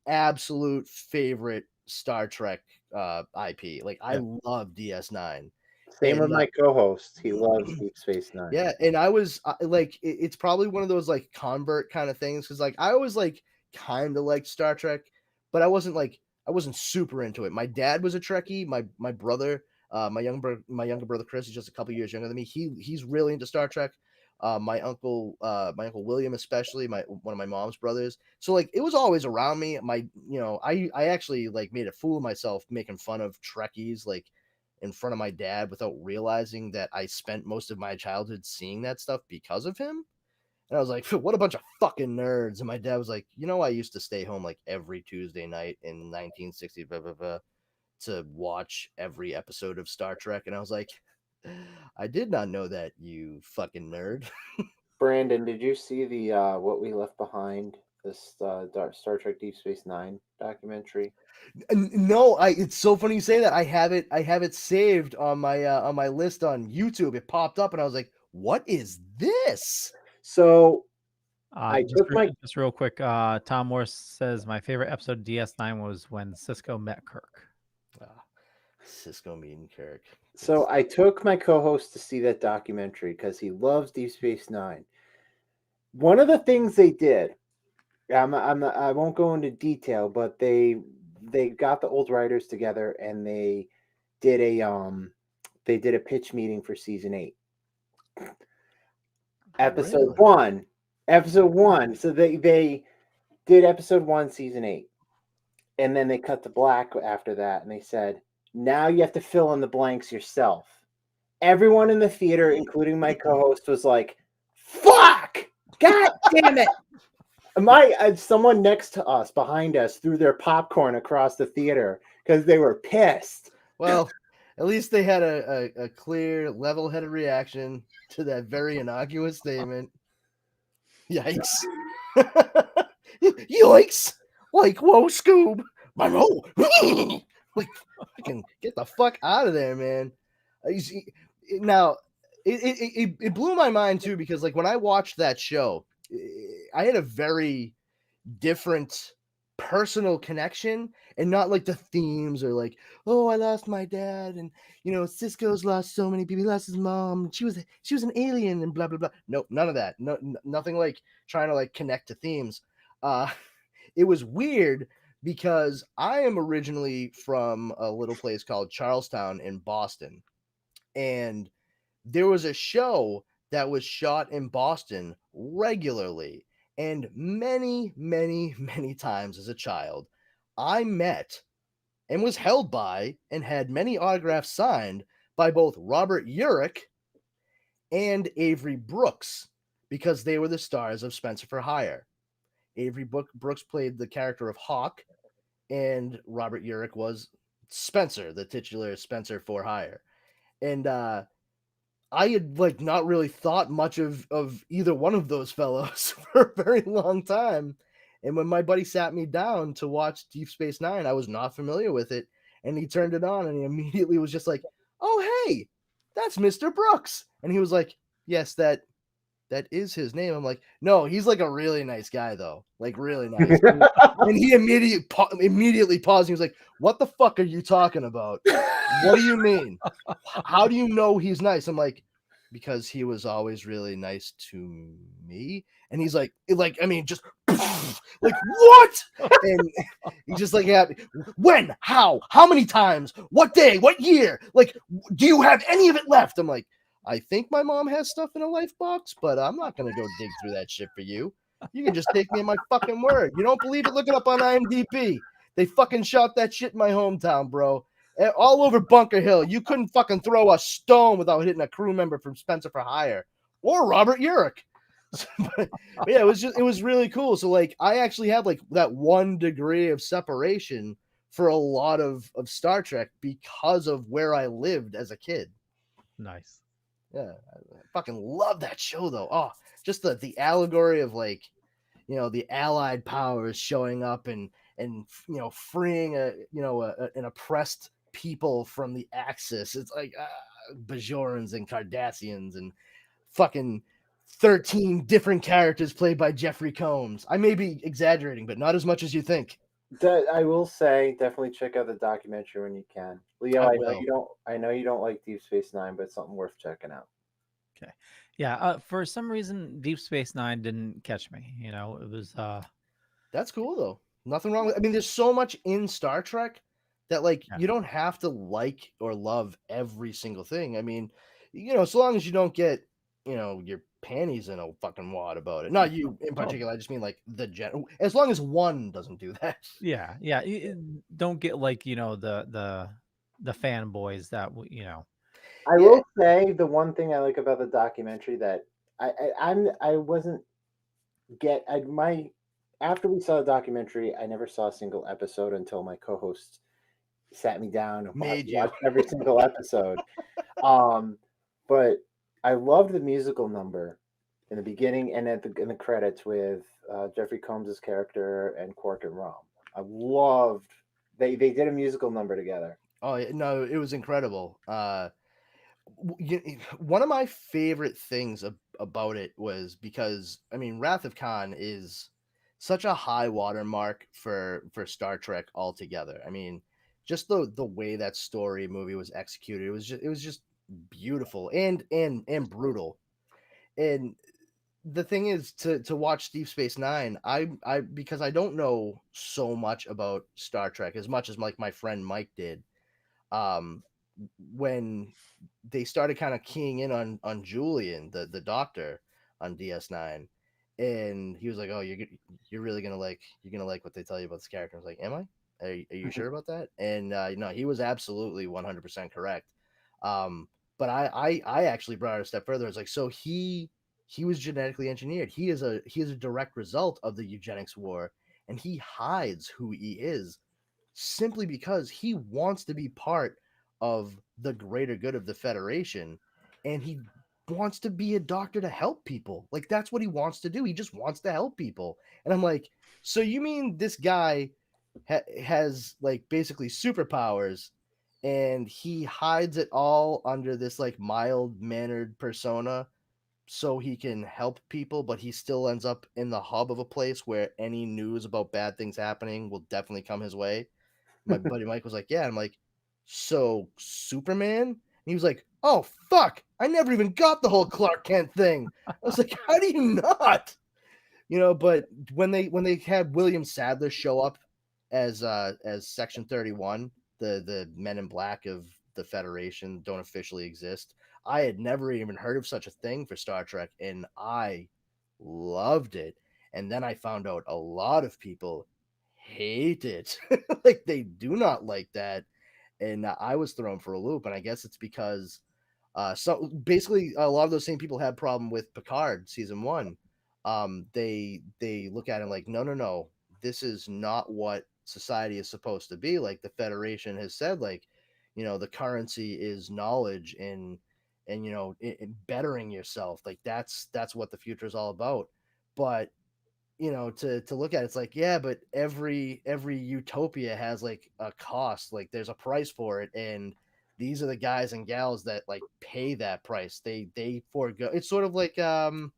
absolute favorite Star Trek IP. Like I love DS9. Same with And my co-host. He loves Deep Space Nine. yeah, and I was like, it's probably one of those like convert kind of things because like I always like kind of liked Star Trek, but I wasn't super into it. My dad was a Trekkie. My brother, my younger brother Chris is just a couple years younger than me. He's really into Star Trek. My uncle William, especially one of my mom's brothers. So like it was always around me. I actually like made a fool of myself making fun of Trekkies like in front of my dad without realizing that I spent most of my childhood seeing that stuff because of him. And I was like, what a bunch of fucking nerds. And my dad was like, you know, I used to stay home like every Tuesday night in 1960 blah, blah, blah, to watch every episode of Star Trek. And I was like, I did not know that, you fucking nerd. Brandon, did you see the What We Left Behind, this Star Trek Deep Space Nine documentary? No, it's so funny you say that. I have it saved on my list on YouTube. It popped up and I was like, what is this? So Just real quick, Tom Morse says my favorite episode of DS9 was when Cisco met Kirk. Cisco meeting Kirk. So I took my co-host to see that documentary because he loves Deep Space Nine. One of the things they did, I won't go into detail, but they got the old writers together and they did a pitch meeting for season 8. Episode one. So they did episode 1, season 8. And then they cut to black after that and they said, now you have to fill in the blanks yourself. Everyone in the theater, including my co-host, was like, fuck! God damn it! Someone next to us, behind us, threw their popcorn across the theater because they were pissed. Well, at least they had a clear, level-headed reaction to that very innocuous statement. Yikes. Yikes! Like, whoa, Scoob! My roll! Like, fucking get the fuck out of there, man. Now, it blew my mind, too, because, like, when I watched that show, I had a very different personal connection and not like the themes or like, oh, I lost my dad and, you know, Cisco's lost so many people. He lost his mom. She was an alien and blah, blah, blah. Nope, none of that. No, nothing like trying to like connect to themes. It was weird because I am originally from a little place called Charlestown in Boston. And there was a show that was shot in Boston regularly. And many, many, many times as a child, I met and was held by and had many autographs signed by both Robert Urich and Avery Brooks because they were the stars of Spencer for Hire. Avery Brooks played the character of Hawk, and Robert Urich was Spencer, the titular Spencer for hire. And I had like not really thought much of either one of those fellows for a very long time. And when my buddy sat me down to watch Deep Space Nine, I was not familiar with it. And he turned it on and he immediately was just like, "Oh, hey, that's Mr. Brooks." And he was like, "Yes, that is his name." I'm like, "No, he's like a really nice guy though. Like really nice." And he immediately paused. He was like, "What the fuck are you talking about? What do you mean? How do you know he's nice?" I'm like, "Because he was always really nice to me." And he's like, I mean, just like what? And he's just like, "Yeah, when? How many times? What day? What year? Like, do you have any of it left?" I'm like, "I think my mom has stuff in a life box, but I'm not gonna go dig through that shit for you. You can just take me at my fucking word. You don't believe it? Look it up on IMDb. They fucking shot that shit in my hometown, bro. All over Bunker Hill. You couldn't fucking throw a stone without hitting a crew member from Spencer for Hire or Robert Urich." But yeah, it was really cool. So like I actually had like that 1 degree of separation for a lot of Star Trek because of where I lived as a kid. Nice. Yeah, I fucking love that show though. Oh, just the allegory of like, the Allied powers showing up and freeing an oppressed people from the Axis. It's like Bajorans and Cardassians and fucking 13 different characters played by Jeffrey Combs. I may be exaggerating, but not as much as you think. I will say, definitely check out the documentary when you can. Leo, I I know will. you don't. I know you don't like Deep Space Nine, but it's something worth checking out. Okay. Yeah. For some reason, Deep Space Nine didn't catch me. It was. That's cool though. Nothing wrong with. I mean, there's so much in Star Trek that like Yeah. you don't have to like or love every single thing. I mean, so long as you don't get your panties in a fucking wad about it. Not you in Totally. particular. I just mean like the gen. As long as one doesn't do that. Yeah. Yeah. Don't get like the fanboys that I Yeah, will say the one thing I like about the documentary that I wasn't get I my after we saw the documentary, I never saw a single episode until my co-host sat me down and made you. watched every single episode. Um, but I loved the musical number in the beginning and in the credits with Jeffrey Combs' character and Quark and Rom. I loved they did a musical number together. Oh no, it was incredible. One of my favorite things about it was because I mean, Wrath of Khan is such a high watermark for Star Trek altogether. I mean, just the way that story movie was executed, it was just beautiful and brutal. And the thing is to watch Deep Space Nine, I because I don't know so much about Star Trek as much as like my friend Mike did. Um, when they started kind of keying in on Julian, the doctor on DS9, and he was like, "Oh, you're really gonna like what they tell you about this character." I was like, "Am I? Are you sure about that?" And no, he was absolutely 100% correct. But I actually brought it a step further. It's like, so he was genetically engineered. He is a direct result of the eugenics war, and he hides who he is simply because he wants to be part of the greater good of the Federation, and he wants to be a doctor to help people. Like that's what he wants to do. He just wants to help people. And I'm like, so you mean this guy has like basically superpowers, and he hides it all under this like mild mannered persona so he can help people, but he still ends up in the hub of a place where any news about bad things happening will definitely come his way. My buddy Mike was like, "Yeah." I'm like, "So Superman?" And he was like, "Oh fuck, I never even got the whole Clark Kent thing." I was like, "How do you not?" But when they had William Sadler show up as Section 31, the Men in Black of the Federation don't officially exist. I had never even heard of such a thing for Star Trek, and I loved it. And then I found out a lot of people hate it. Like they do not like that. And I was thrown for a loop. And I guess it's because so basically a lot of those same people had problem with Picard season 1. They look at it like, no, no, no, this is not what society is supposed to be. Like the Federation has said, like, the currency is knowledge and bettering yourself. Like that's what the future is all about. But to look at it, it's like, yeah, but every utopia has like a cost, like there's a price for it, and these are the guys and gals that like pay that price. They forego. It's sort of like Chiwetel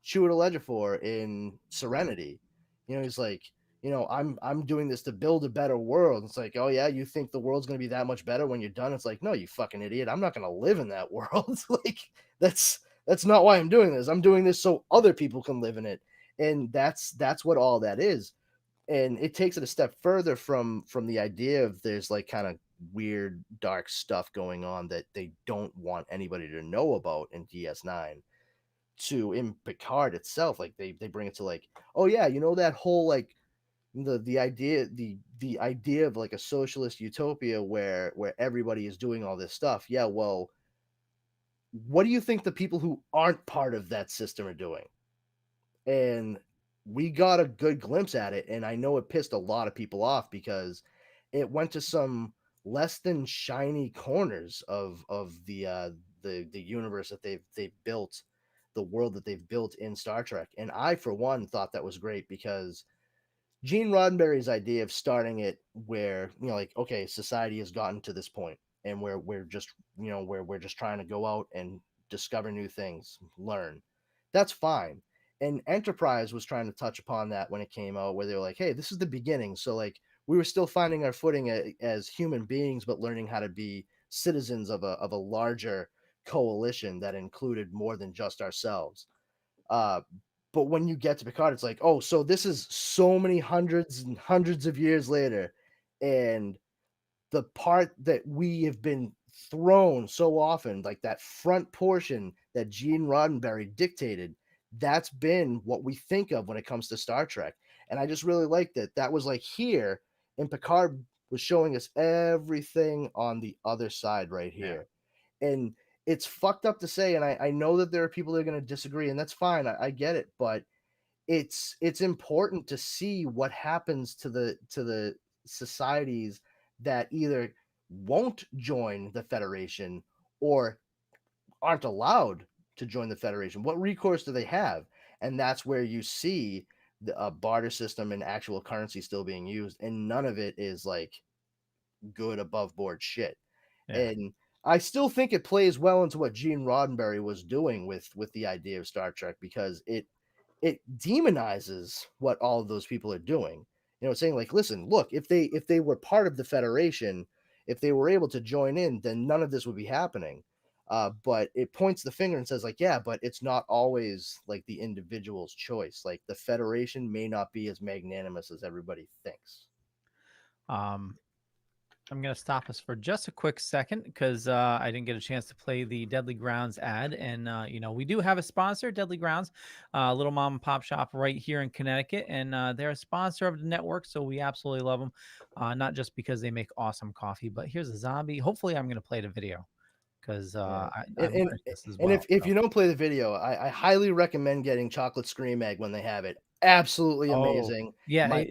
Ejiofor in Serenity. He's like, I'm doing this to build a better world. It's like, oh yeah, you think the world's gonna be that much better when you're done? It's like, no, you fucking idiot. I'm not gonna live in that world. Like that's not why I'm doing this. I'm doing this so other people can live in it. And that's what all that is. And it takes it a step further from the idea of there's like kind of weird dark stuff going on that they don't want anybody to know about in DS9 to in Picard itself. Like they bring it to like, oh yeah, that whole like the idea the idea of like a socialist utopia where everybody is doing all this stuff. Yeah, well, what do you think the people who aren't part of that system are doing? And we got a good glimpse at it, and I know it pissed a lot of people off because it went to some less than shiny corners of the universe that they've built, the world that they've built in Star Trek. And I, for one, thought that was great because Gene Roddenberry's idea of starting it where, like, okay, society has gotten to this point and where we're just, where we're just trying to go out and discover new things, learn. That's fine. And Enterprise was trying to touch upon that when it came out, where they were like, hey, this is the beginning. So, like, we were still finding our footing as human beings, but learning how to be citizens of a larger coalition that included more than just ourselves. But when you get to Picard, it's like, oh, so this is so many hundreds and hundreds of years later. And the part that we have been thrown so often, like that front portion that Gene Roddenberry dictated, that's been what we think of when it comes to Star Trek. And I just really liked it. That was like here, and Picard was showing us everything on the other side right here. Yeah. And it's fucked up to say, and I know that there are people that are going to disagree, and that's fine. I get it, but it's important to see what happens to the societies that either won't join the Federation or aren't allowed to join the Federation. What recourse do they have? And that's where you see the barter system and actual currency still being used, and none of it is like good above board shit. Yeah. And I still think it plays well into what Gene Roddenberry was doing with the idea of Star Trek, because it demonizes what all of those people are doing. Saying like, listen, look, if they were part of the Federation, if they were able to join in, then none of this would be happening. But it points the finger and says like, yeah, but it's not always like the individual's choice. Like the Federation may not be as magnanimous as everybody thinks. I'm going to stop us for just a quick second because I didn't get a chance to play the Deadly Grounds ad. And, we do have a sponsor, Deadly Grounds, little mom and pop shop right here in Connecticut. And they're a sponsor of the network, so we absolutely love them. Not just because they make awesome coffee, but here's a zombie. Hopefully I'm going to play the video because if you don't play the video, I highly recommend getting Chocolate Scream Egg when they have it. Absolutely amazing. Yeah,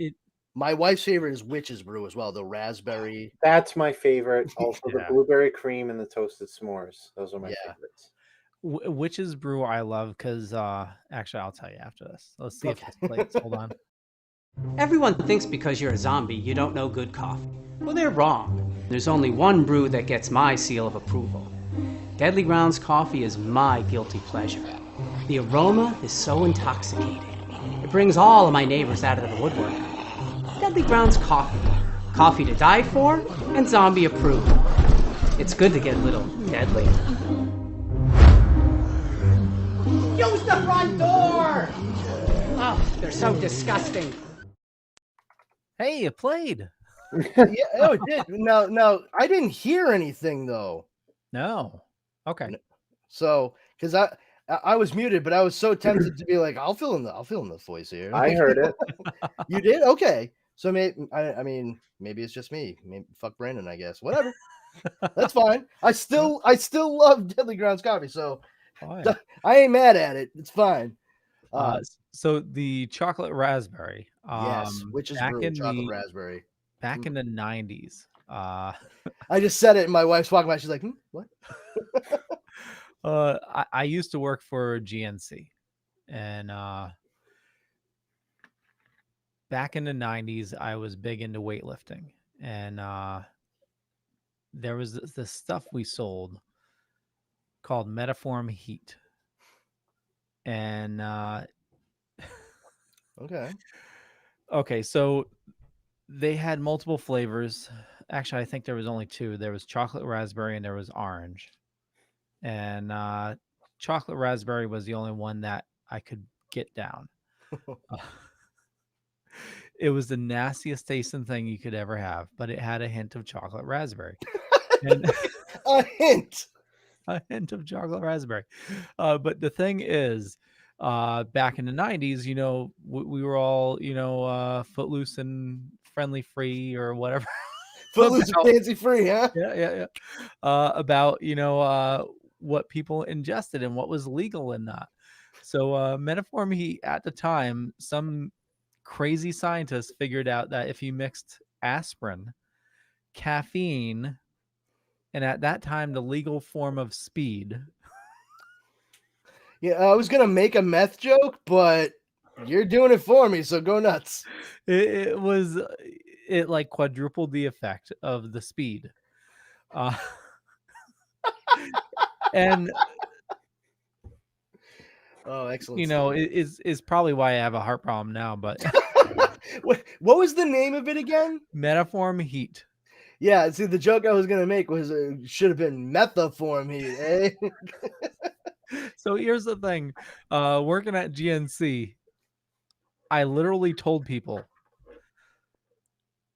my wife's favorite is Witch's Brew as well, the raspberry. That's my favorite. Also, the blueberry cream and the toasted s'mores. Those are my favorites. Witch's Brew I love because, actually, I'll tell you after this. Let's see if this plays. Hold on. Everyone thinks because you're a zombie, you don't know good coffee. Well, they're wrong. There's only one brew that gets my seal of approval. Deadly Grounds coffee is my guilty pleasure. The aroma is so intoxicating. It brings all of my neighbors out of the woodwork. Deadly Grounds coffee. Coffee to die for and zombie approved. It's good to get a little deadly. Use the front door! Oh, they're so disgusting. Hey, it played. Yeah, it did. No, I didn't hear anything though. No. Okay. So, because I was muted, but I was so tempted to be like, I'll fill in the voice here. I heard it. You did? Okay. So maybe maybe it's just me. Maybe fuck Brandon, I guess. Whatever. That's fine. I still love Deadly Grounds coffee, so I ain't mad at it. It's fine. So the chocolate raspberry, Yes, witch's back brew, in chocolate the raspberry. back in the 90s, I just said it, and my wife's walking by. She's like, "What?" I used to work for GNC, and back in the 90s, I was big into weightlifting, and there was this stuff we sold called Metaform Heat, and Okay. so they had multiple flavors. Actually, I think there was only two. There was chocolate raspberry and there was orange. And chocolate raspberry was the only one that I could get down. Uh, it was the nastiest tasting thing you could ever have, but it had a hint of chocolate raspberry. And A hint. a hint of chocolate raspberry. But the thing is, back in the 90s, we were all, footloose and friendly free or whatever. Footloose and fancy free, huh? Yeah. About, what people ingested and what was legal and not. So Metaform Heat at the time, some crazy scientists figured out that if you mixed aspirin, caffeine, and at that time the legal form of speed. Yeah, I was gonna make a meth joke, but you're doing it for me, so go nuts. It like quadrupled the effect of the speed. And Oh, excellent. it is probably why I have a heart problem now, but What was the name of it again? Metaform Heat. Yeah, see, the joke I was gonna make was should have been Methaform Heat, eh? So here's the thing. Working at GNC, I literally told people,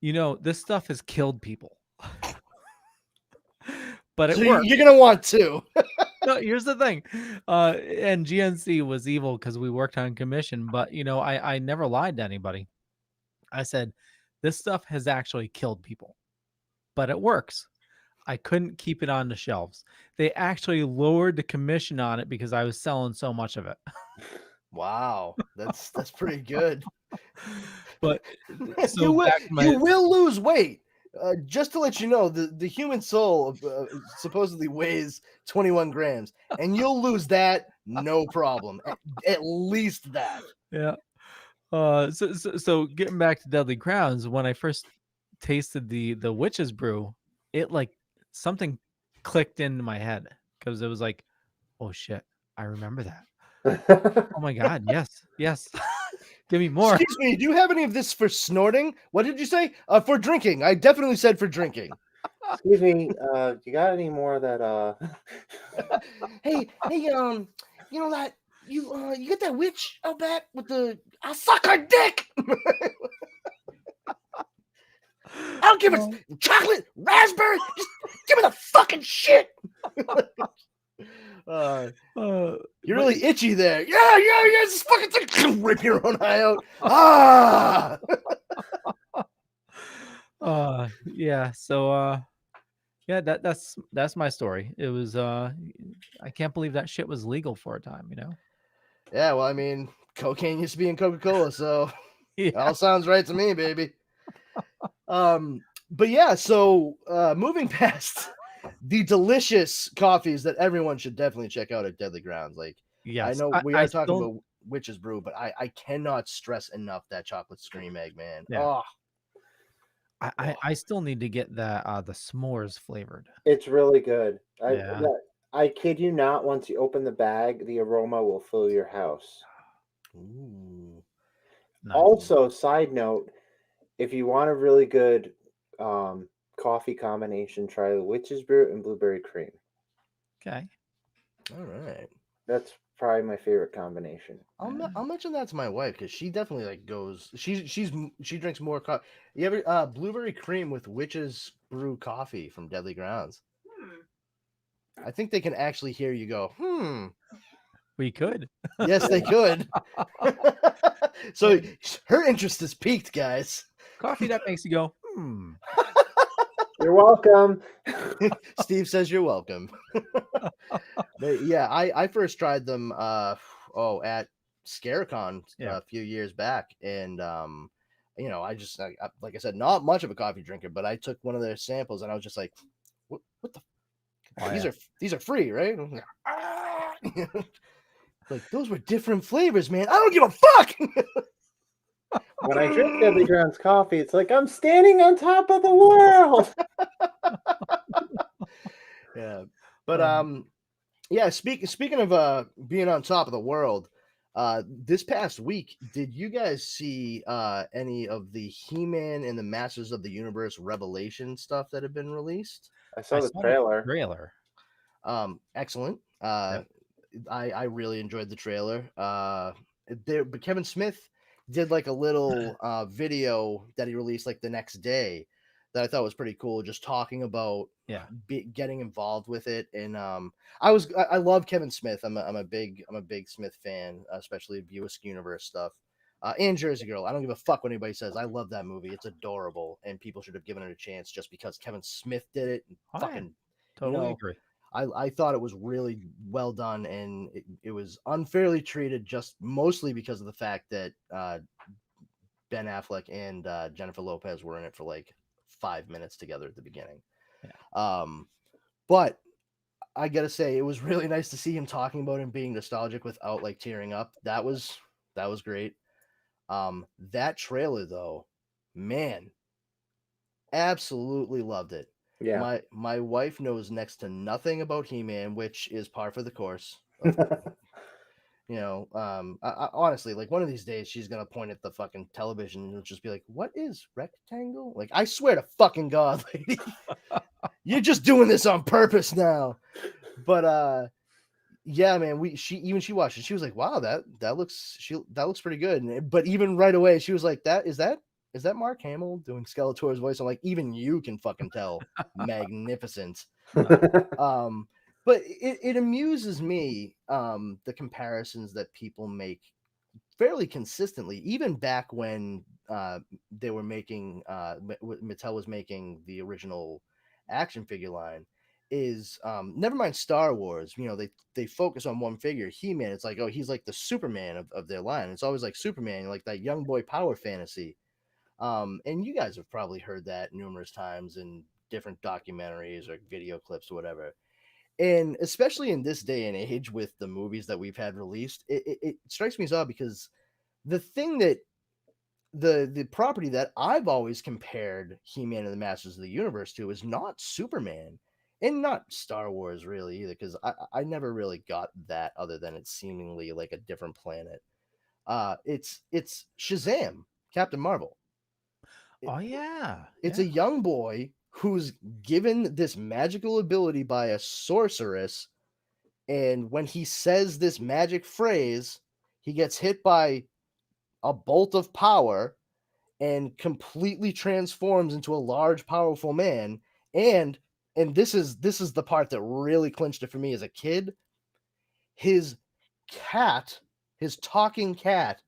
this stuff has killed people. But it So works. you're gonna want to. No, here's the thing. And GNC was evil because we worked on commission, but I never lied to anybody. I said, this stuff has actually killed people, but it works. I couldn't keep it on the shelves. They actually lowered the commission on it because I was selling so much of it. Wow, that's pretty good. But you will lose weight. Just to let you know, the human soul supposedly weighs 21 grams, and you'll lose that no problem. At least that. Yeah. So getting back to Deadly Crowns, when I first tasted the witch's brew, it like something clicked into my head because it was like, oh shit, I remember that. Oh my god, yes. Give me more. Excuse me, do you have any of this for snorting? What did you say? For drinking. I definitely said for drinking. Excuse me, you got any more of that Hey, you know that you get that witch out back with the I'll suck her dick. I'll give it chocolate, raspberry. Just give me the fucking shit. You're really itchy there. Yeah. This fucking thing. Rip your own eye out. Yeah. So yeah, that's my story. It was I can't believe that shit was legal for a time, Yeah, well, I mean, cocaine used to be in Coca-Cola, so Yeah. it all sounds right to me, baby. But yeah, so moving past the delicious coffees that everyone should definitely check out at Deadly Grounds. Like, yes, I know we are talking still, about Witch's Brew, but I cannot stress enough that chocolate scream egg, man. Yeah. Oh, I still need to get that the s'mores flavored. It's really good. Yeah. I kid you not, once you open the bag, the aroma will fill your house. ooh. Nice. Also, side note, if you want a really good coffee combination, try the Witch's Brew and blueberry cream. Okay. All right. That's probably my favorite combination. I'll mention that to my wife because she definitely like goes. She drinks more coffee. You ever blueberry cream with Witch's Brew coffee from Deadly Grounds? I think they can actually hear you go. We could. Yes, they could. So her interest is piqued, guys. Coffee that makes you go, You're welcome. Steve says you're welcome. But yeah, I first tried them at ScareCon Yeah. a few years back, and like I said, not much of a coffee drinker, but I took one of their samples and I was just like, what the Oh, these are free, right? And I was like, "Ah!" Like, those were different flavors, man. I don't give a fuck. When I drink Deadly Grounds coffee, it's like I'm standing on top of the world. Yeah. But yeah, speaking of being on top of the world, this past week, did you guys see any of the He-Man and the Masters of the Universe Revelation stuff that have been released? I I saw the saw trailer. trailer. Excellent. Yep. I really enjoyed the trailer. But Kevin Smith did like a little video that he released like the next day that I thought was pretty cool, just talking about Yeah. getting involved with it. And I love Kevin Smith. I'm a big Smith fan, especially Buick Universe stuff. And Jersey Girl. I don't give a fuck what anybody says. I love that movie. It's adorable, and people should have given it a chance just because Kevin Smith did it. And Oh, yeah. fucking, Totally agree. I thought it was really well done, and it was unfairly treated just mostly because of the fact that Ben Affleck and Jennifer Lopez were in it for like 5 minutes together at the beginning. Yeah. But I gotta say, it was really nice to see him talking about him being nostalgic without like tearing up. That was great. That trailer though, man, absolutely loved it. Yeah. My wife knows next to nothing about He-Man, which is par for the course. Honestly, like one of these days she's gonna point at the fucking television and just be like, "What is rectangle?" Like, I swear to fucking God, lady, you're just doing this on purpose now. But yeah, man, she watched it. She was like, "Wow, that looks pretty good." But even right away, she was like, "Is that Mark Hamill doing Skeletor's voice?" I'm like, "Even you can fucking tell, magnificent." But it amuses me, the comparisons that people make fairly consistently, even back when they were making Mattel was making the original action figure line. Is never mind Star Wars, they focus on one figure, He-Man. It's like, oh, he's like the Superman of their line. It's always like Superman, like that young boy power fantasy. And you guys have probably heard that numerous times in different documentaries or video clips or whatever. And especially in this day and age with the movies that we've had released, it strikes me as odd because the thing that the property that I've always compared He-Man and the Masters of the Universe to is not Superman and not Star Wars really either, because I never really got that other than it's seemingly like a different planet. It's Shazam, Captain Marvel. Oh, yeah. It's a young boy who's given this magical ability by a sorceress, and when he says this magic phrase, he gets hit by a bolt of power and completely transforms into a large, powerful man. And this is the part that really clinched it for me as a kid. His cat, his talking cat,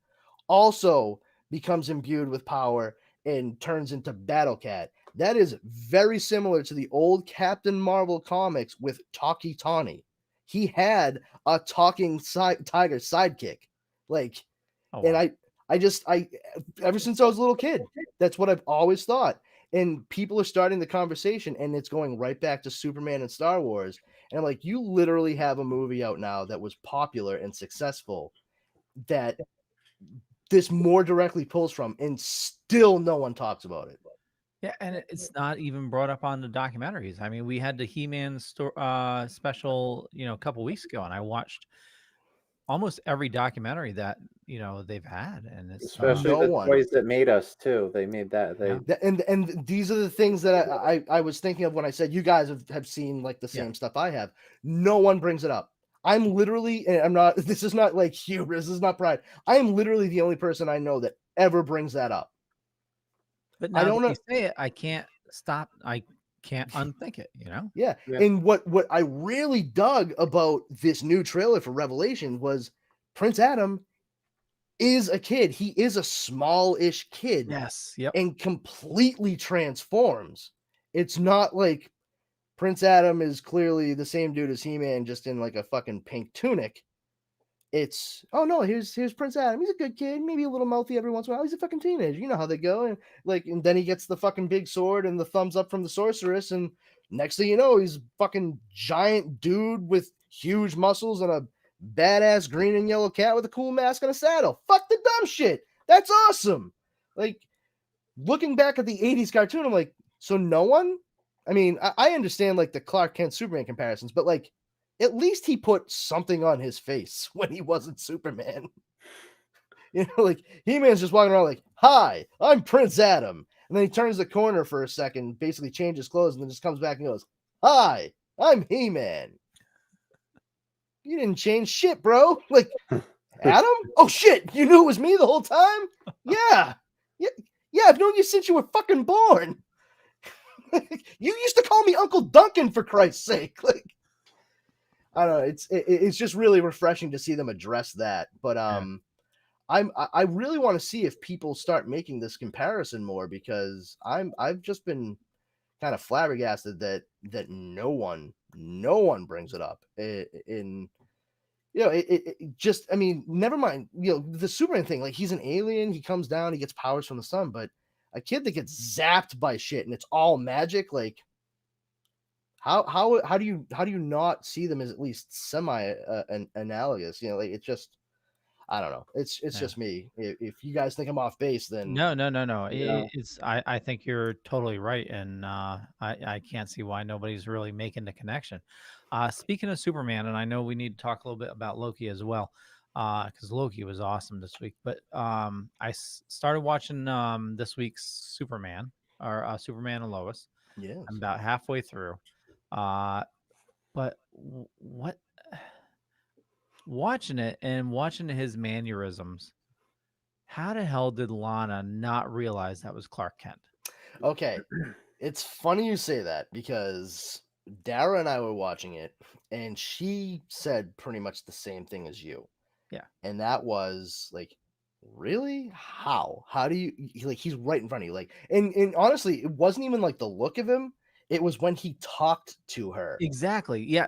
also becomes imbued with power and turns into Battle Cat. That is very similar to the old Captain Marvel comics with Talkie Tawny. He had a talking tiger sidekick. Like, Oh, and wow. I ever since I was a little kid, that's what I've always thought. And people are starting the conversation, and it's going right back to Superman and Star Wars. And I'm like, you literally have a movie out now that was popular and successful that this more directly pulls from, and still no one talks about it. Yeah, and it's not even brought up on the documentaries. I mean, we had the He-Man special, a couple weeks ago, and I watched almost every documentary that they've had, and it's Especially No the one. toys that made us too. They made that. They Yeah. And these are the things that I was thinking of when I said you guys have seen like the same stuff I have. No one brings it up. I'm literally, and I'm not, this is not like hubris, this is not pride. I am literally the only person I know that ever brings that up. But I now don't that know. you say it, I can't stop. I can't unthink it. Yeah. Yeah. And what I really dug about this new trailer for Revelation was Prince Adam is a kid. He is a small-ish kid. Yes. Yep. And completely transforms. It's not like Prince Adam is clearly the same dude as He-Man, just in like a fucking pink tunic. it's, oh no, here's Prince Adam. He's a good kid, maybe a little mouthy every once in a while. He's a fucking teenager. You know how they go. And like, and then he gets the fucking big sword and the thumbs up from the sorceress, and next thing you know, he's a fucking giant dude with huge muscles and a badass green and yellow cat with a cool mask and a saddle. Fuck the dumb shit. That's awesome. Like, looking back at the 80s cartoon, I'm like, so no one? I mean, I understand like the Clark Kent Superman comparisons, but like, at least he put something on his face when he wasn't Superman. You know, like He-Man's just walking around like, hi, I'm Prince Adam. And then he turns the corner for a second, basically changes clothes, and then just comes back and goes, hi, I'm He-Man. You didn't change shit, bro. Like, Adam? Oh shit, you knew it was me the whole time? Yeah. Yeah, I've known you since you were fucking born. You used to call me Uncle Duncan, for Christ's sake. Like, I don't know. It's just really refreshing to see them address that. But I really want to see if people start making this comparison more, because I've just been kind of flabbergasted that no one brings it up in just, I mean, never mind, the Superman thing. Like, he's an alien, he comes down, he gets powers from the sun, but a kid that gets zapped by shit and it's all magic, like, how do you not see them as at least semi analogous? Like, it's just, I don't know. It's Yeah. just me. If you guys think I'm off base, then No. Yeah. I think you're totally right, and I can't see why nobody's really making the connection. Speaking of Superman, and I know we need to talk a little bit about Loki as well, because Loki was awesome this week. But started watching this week's Superman, or Superman and Lois. yes. I'm about halfway through. Uh, but what watching it and watching his mannerisms, how the hell did Lana not realize that was Clark Kent? Okay. It's funny you say that, because Dara and I were watching it, and she said pretty much the same thing as you. Yeah. And that was like, really? How do you, like, he's right in front of you. Like, and honestly, it wasn't even like the look of him. It was when he talked to her. Exactly. Yeah,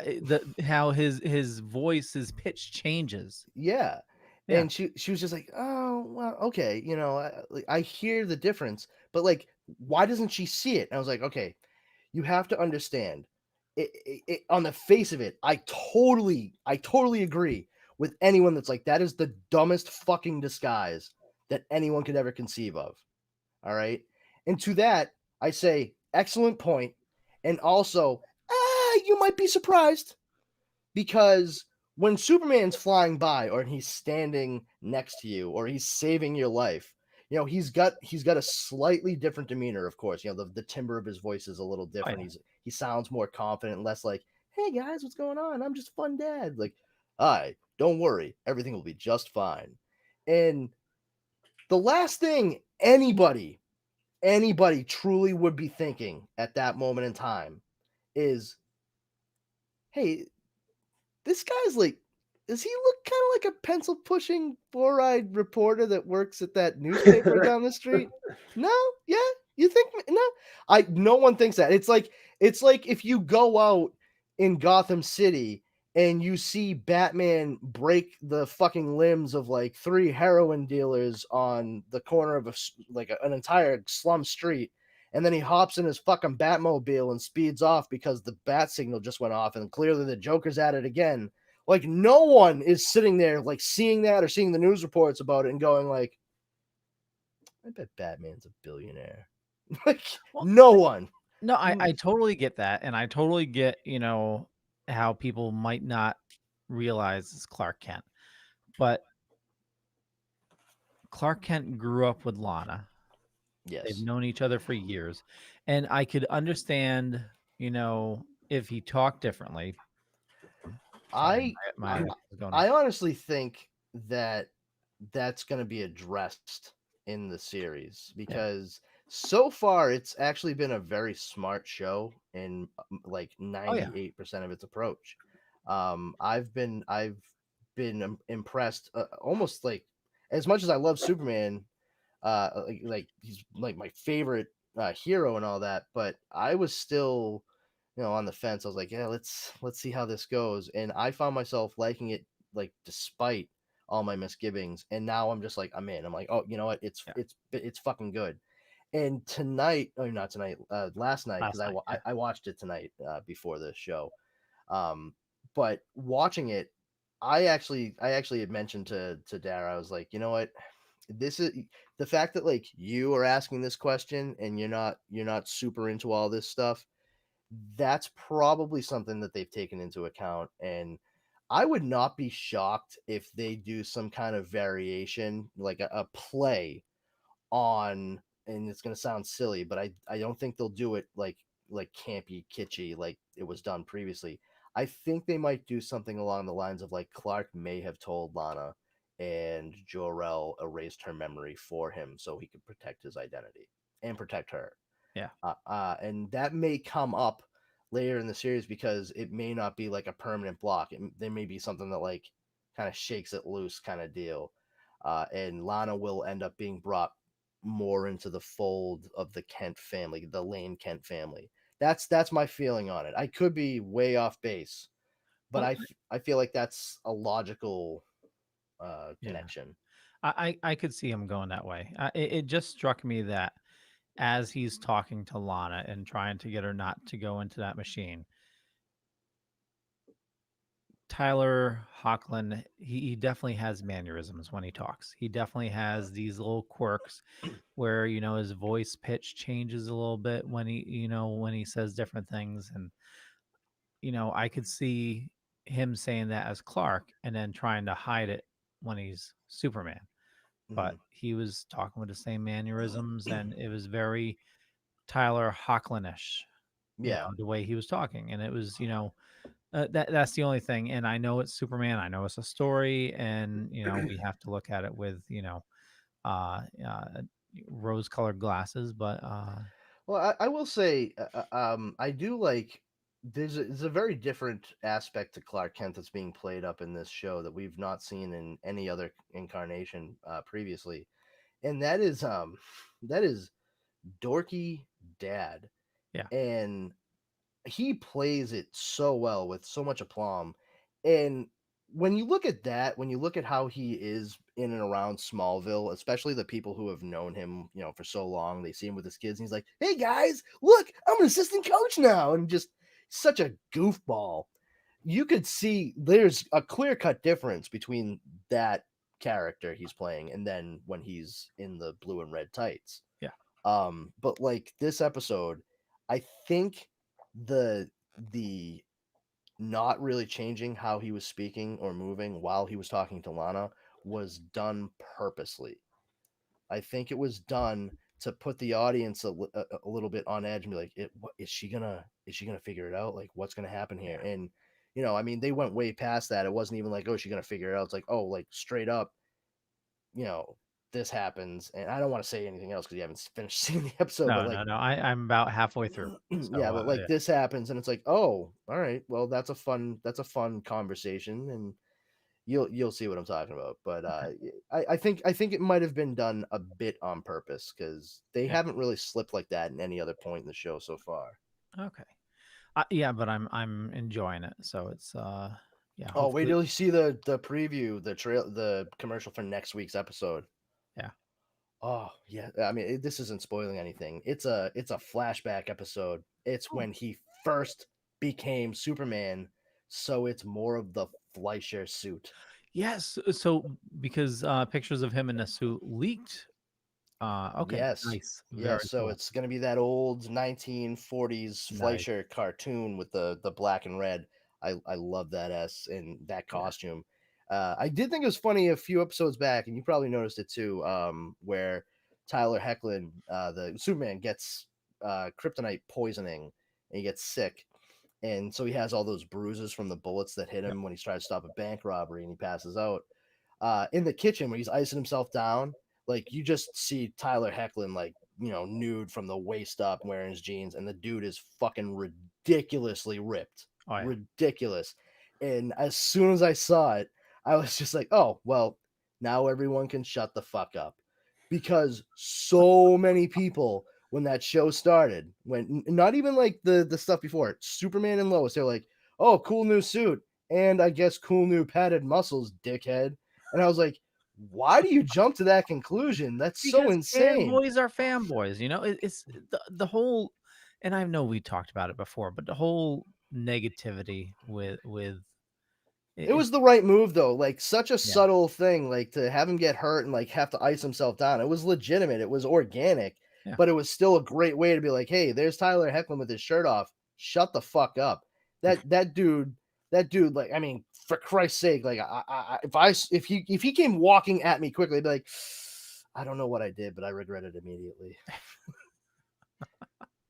how his voice, his pitch changes. Yeah. Yeah. And she was just like, oh, well, okay, I hear the difference, but like, why doesn't she see it? And I was like, okay, you have to understand. On the face of it, I totally agree with anyone that's like, that is the dumbest fucking disguise that anyone could ever conceive of. All right. And to that, I say, excellent point. And also, you might be surprised, because when Superman's flying by, or he's standing next to you, or he's saving your life, he's got a slightly different demeanor. Of course, the timbre of his voice is a little different. yeah. He sounds more confident, less like, hey guys, what's going on? I'm just fun dad. Like, hi, don't worry, everything will be just fine. And the last thing anybody truly would be thinking at that moment in time is, hey, this guy's like, does he look kind of like a pencil pushing, four-eyed reporter that works at that newspaper down the street? No, yeah, you think no? No one thinks that. It's like if you go out in Gotham City and you see Batman break the fucking limbs of like 3 heroin dealers on the corner of an entire slum street, and then he hops in his fucking Batmobile and speeds off because the bat signal just went off, and clearly the Joker's at it again. Like, no one is sitting there like seeing that or seeing the news reports about it and going like, I bet Batman's a billionaire. Like, Well, no one. No, I totally get that, and I totally get, how people might not realize it's Clark Kent. But Clark Kent grew up with Lana. Yes. They've known each other for years. And I could understand, if he talked differently. Sorry, my is going I off. honestly think that that's going to be addressed in the series, because so far it's actually been a very smart show in like 98% of its approach. I've been impressed, almost like, as much as I love Superman, like he's like my favorite hero and all that, but I was still on the fence. I was like, yeah, let's see how this goes, and I found myself liking it like despite all my misgivings. And now I'm just like, I'm in. I'm like, oh, you know what? Yeah. It's fucking good. And tonight, oh, not tonight, last night, because Last night, yeah. I watched it tonight before the show. But watching it, I actually had mentioned to Dara, I was like, you know what? This is the fact that like you are asking this question and you're not super into all this stuff. That's probably something that they've taken into account. And I would not be shocked if they do some kind of variation, like a play on, and it's going to sound silly, but I don't think they'll do it like campy kitschy like it was done previously. I think they might do something along the lines of like Clark may have told Lana and Jor-El erased her memory for him so he could protect his identity and protect her. Yeah. And that may come up later in the series because it may not be like a permanent block. There may be something that like kind of shakes it loose kind of deal. And Lana will end up being brought more into the fold of the Kent family, the Lane Kent family. That's my feeling on it. I could be way off base, but Well, I feel like that's a logical yeah. connection. I could see him going that way. It just struck me that as he's talking to Lana and trying to get her not to go into that machine, Tyler Hoechlin, he definitely has mannerisms when he talks. He definitely has these little quirks where, his voice pitch changes a little bit when when he says different things. And, I could see him saying that as Clark and then trying to hide it when he's Superman. But Mhm. he was talking with the same mannerisms and it was very Tyler Hoechlinish, Yeah. the way he was talking. And it was, that's the only thing. And I know it's Superman. I know it's a story, and we have to look at it with uh, uh rose-colored glasses. But Well, I will say, I do like there's a very different aspect to Clark Kent that's being played up in this show that we've not seen in any other incarnation previously, and that is dorky dad, yeah, and he plays it so well with so much aplomb. And when you look at that, when you look at how he is in and around Smallville, especially the people who have known him, for so long, they see him with his kids, and he's like, "Hey guys, look, I'm an assistant coach now," and just such a goofball. You could see there's a clear cut difference between that character he's playing and then when he's in the blue and red tights. yeah, But like this episode, I think the not really changing how he was speaking or moving while he was talking to Lana was done purposely. I think it was done to put the audience a little bit on edge and be like, what, is she gonna figure it out? Like, what's gonna happen here? yeah. And I mean, they went way past that. It wasn't even like, oh, is she gonna figure it out? It's like, oh, like straight up, you know, this happens. And I don't want to say anything else because you haven't finished seeing the episode, but No, like no, no. I'm about halfway through. So yeah, but like yeah, this happens and it's like, oh, all right, well that's a fun conversation, and you'll see what I'm talking about. But okay, I think it might have been done a bit on purpose because they yeah, haven't really slipped like that in any other point in the show so far. okay. Yeah, but I'm enjoying it. So it's yeah, Oh, wait hopefully, till you see the preview, the commercial for next week's episode. yeah. Oh yeah, I mean this isn't spoiling anything. It's a flashback episode. It's Oh. when he first became Superman, so it's more of the Fleischer suit. Yes. So because pictures of him in a suit leaked. Okay, Yes, nice, yes. very So cool, it's gonna be that old 1940s nice. Fleischer cartoon with the black and red. I love that S and that Yeah, costume. I did think it was funny a few episodes back, and you probably noticed it too. Where Tyler Hoechlin, the Superman, gets kryptonite poisoning and he gets sick, and so he has all those bruises from the bullets that hit yep. him when he's trying to stop a bank robbery, and he passes out. In the kitchen when he's icing himself down, like you just see Tyler Hoechlin like nude from the waist up, wearing his jeans, and the dude is fucking ridiculously ripped, Oh yeah, ridiculous. And as soon as I saw it, I was just like, oh well, now everyone can shut the fuck up, because so many people when that show started, when not even like the stuff before Superman and Lois, they're like, oh, cool new suit. and I guess cool new padded muscles, dickhead. And I was like, why do you jump to that conclusion? That's so Because insane. fanboys are fanboys, you know? It's the whole, and I know we talked about it before, but the whole negativity with It it was the right move though, like such a yeah, subtle thing, like to have him get hurt and like have to ice himself down. It was legitimate, it was organic, yeah. but it was still a great way to be like, hey, there's Tyler Hecklin with his shirt off. Shut the fuck up. That dude, like, I mean, for Christ's sake, like, if he came walking at me quickly, I'd be like, I don't know what I did, but I regret it immediately.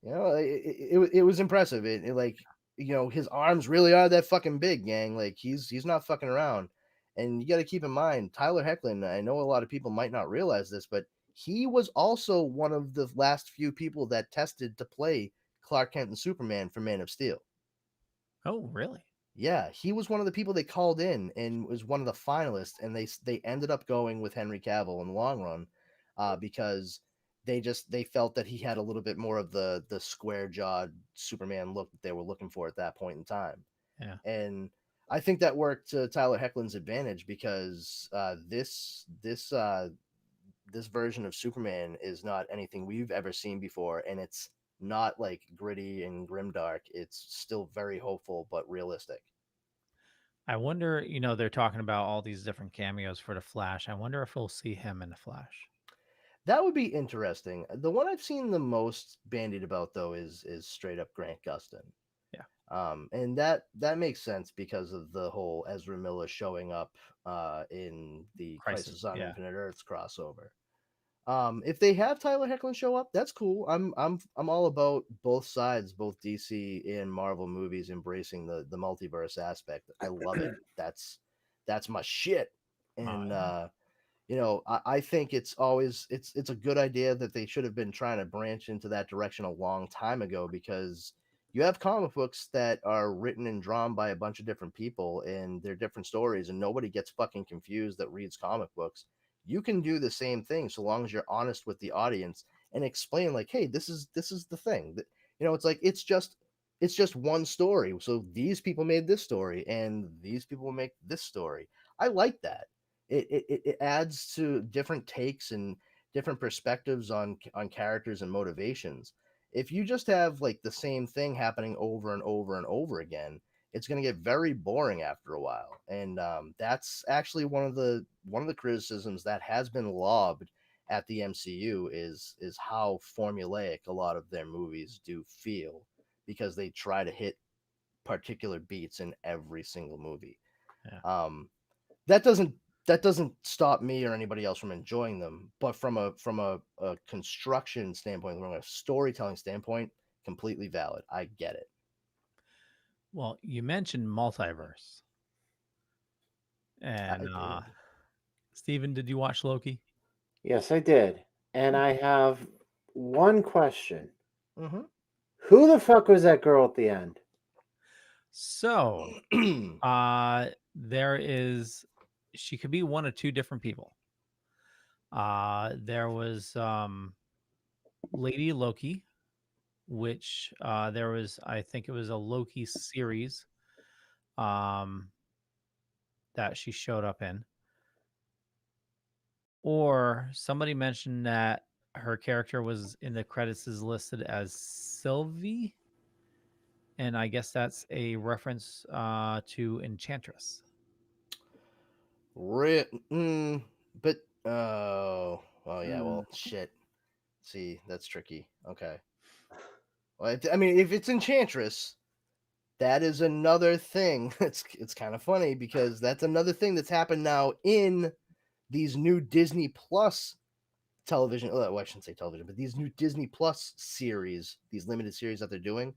You know, it was impressive. It like, you know, his arms really are that fucking big, gang. Like he's not fucking around. And you got to keep in mind, Tyler Hecklin. I know a lot of people might not realize this, but he was also one of the last few people that tested to play Clark Kent and Superman for Man of Steel. Oh, really? Yeah, he was one of the people they called in and was one of the finalists, and they ended up going with Henry Cavill in the long run, because they felt that he had a little bit more of the square jawed Superman look that they were looking for at that point in time, Yeah. and I think that worked to Tyler Hecklin's advantage because this version of Superman is not anything we've ever seen before, and it's not like gritty and grimdark. It's still very hopeful but realistic. I wonder, they're talking about all these different cameos for the Flash. I wonder if we'll see him in the Flash. That would be interesting. The one I've seen the most bandied about though is straight up Grant Gustin. Yeah. And that makes sense because of the whole Ezra Miller showing up in the Crisis. Crisis on Yeah. Infinite Earths crossover. If they have Tyler Hecklin show up, that's cool. I'm all about both sides, both DC and Marvel movies embracing the multiverse aspect. I love it. That's my shit. Oh, And yeah. you know, I think it's a good idea that they should have been trying to branch into that direction a long time ago because you have comic books that are written and drawn by a bunch of different people and they're different stories and nobody gets fucking confused that reads comic books. You can do the same thing so long as you're honest with the audience and explain like, hey, this is the thing that you know, it's like it's just one story. So these people made this story and these people make this story. I like that. It adds to different takes and different perspectives on characters and motivations. If you just have like the same thing happening over and over and over again, it's going to get very boring after a while. And that's actually one of the criticisms that has been lobbed at the MCU is how formulaic a lot of their movies do feel because they try to hit particular beats in every single movie. Yeah. That doesn't stop me or anybody else from enjoying them, but from a construction standpoint, from a storytelling standpoint, completely valid. I get it. Well, you mentioned multiverse. I And did. Steven, did you watch Loki? Yes, I did. And I have one question. Mm-hmm. Who the fuck was that girl at the end? So, there is she could be one of two different people. There was Lady Loki, which there was, I think it was a Loki series um that she showed up in. Or somebody mentioned that her character was in the credits is listed as Sylvie, and I guess that's a reference to Enchantress. But oh, well, yeah. Hmm. Well, shit. See, that's tricky. Okay. Well, I mean, if it's Enchantress, that is another thing. It's kind of funny because that's another thing that's happened now in these new Disney Plus television. Well, I shouldn't say television, but these new Disney Plus series, these limited series that they're doing.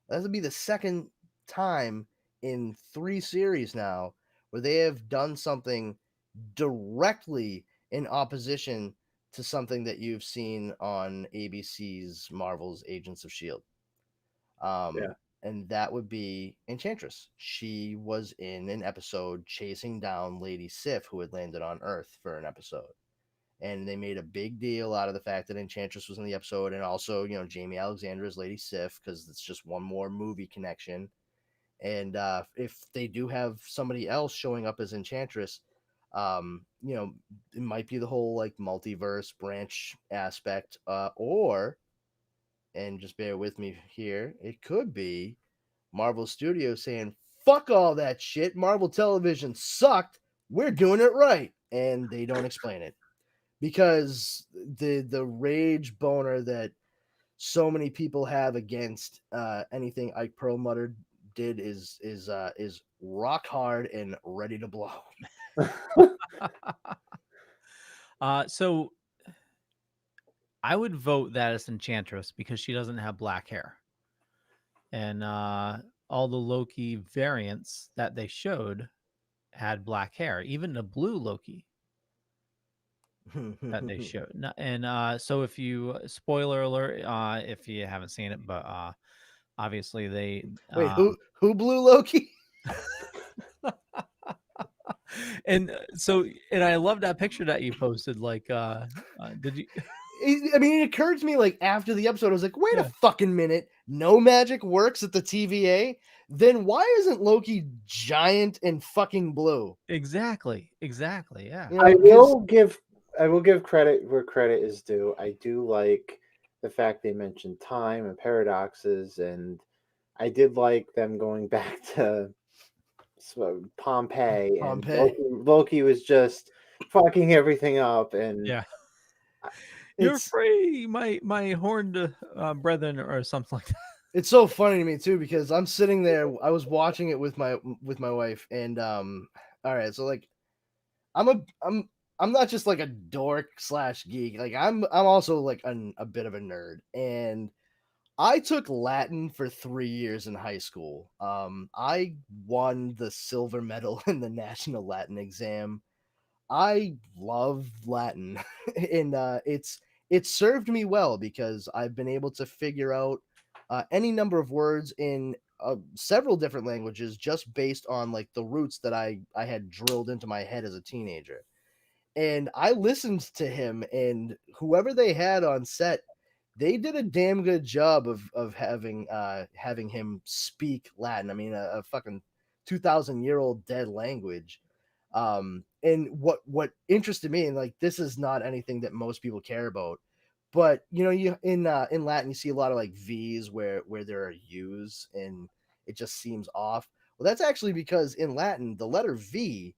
That would be the second time in 3 series now where they have done something directly in opposition to something that you've seen on ABC's Marvel's Agents of Shield. Yeah. And that would be Enchantress. She was in an episode chasing down Lady Sif, who had landed on Earth for an episode. And they made a big deal out of the fact that Enchantress was in the episode, and also, Jamie Alexander as Lady Sif, because it's just one more movie connection. And if they do have somebody else showing up as Enchantress, you know, it might be the whole like multiverse branch aspect, or, and just bear with me here, it could be Marvel Studios saying, fuck all that shit. Marvel Television sucked. We're doing it right. And they don't explain it. Because the rage boner that so many people have against anything Ike Perlmutter did is rock hard and ready to blow. So I would vote that as Enchantress because she doesn't have black hair. And all the Loki variants that they showed had black hair, even the blue Loki that they showed. And so if you, spoiler alert, if you haven't seen it, but obviously they Wait, who blew Loki? and I love that picture that you posted. Like, did you? I mean, it occurred to me like after the episode, I was like, wait Yeah. a fucking minute. No magic works at the TVA? Then why isn't Loki giant and fucking blue? Exactly. Yeah. You know, I 'cause- will give credit where credit is due. I do like the fact they mentioned time and paradoxes, and I did like them going back to Pompeii, and Pompeii. Loki was just fucking everything up, and Yeah. You're It's free, my horned brethren, or something like that. it's so funny to me too because I'm sitting there. I was watching it with my wife, and all right, so like I'm not just like a dork / geek. Like I'm also like a bit of a nerd, and I took Latin for 3 years in high school. I won the silver medal in the national Latin exam. I love Latin, and it's served me well because I've been able to figure out any number of words in several different languages just based on like the roots that I had drilled into my head as a teenager. And I listened to him, and whoever they had on set, they did a damn good job of having him speak Latin. I mean, a fucking 2,000-year-old dead language. And what interested me, and like this is not anything that most people care about, but you know, you in Latin you see a lot of like V's where there are U's, and it just seems off. Well, that's actually because in Latin the letter V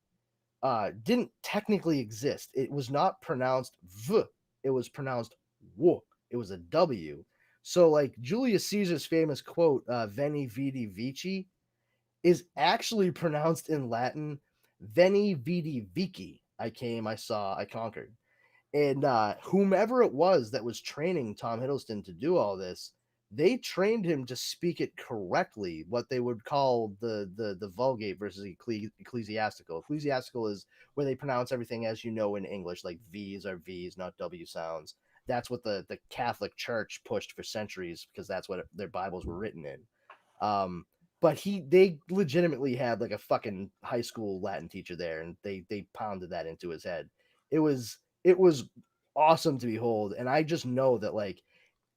didn't technically exist. It was not pronounced V. It was pronounced W. It was a W. So like Julius Caesar's famous quote, "Veni vidi vici," is actually pronounced in Latin, "Veni vidi vici." I came, I saw, I conquered. And whomever it was that was training Tom Hiddleston to do all this, they trained him to speak it correctly, what they would call the Vulgate versus ecclesiastical. Ecclesiastical is where they pronounce everything as you know in English, like V's are V's, not W sounds. That's what the Catholic Church pushed for centuries because that's what their Bibles were written in. But they legitimately had like a fucking high school Latin teacher there, and they pounded that into his head. It was awesome to behold, and I just know that like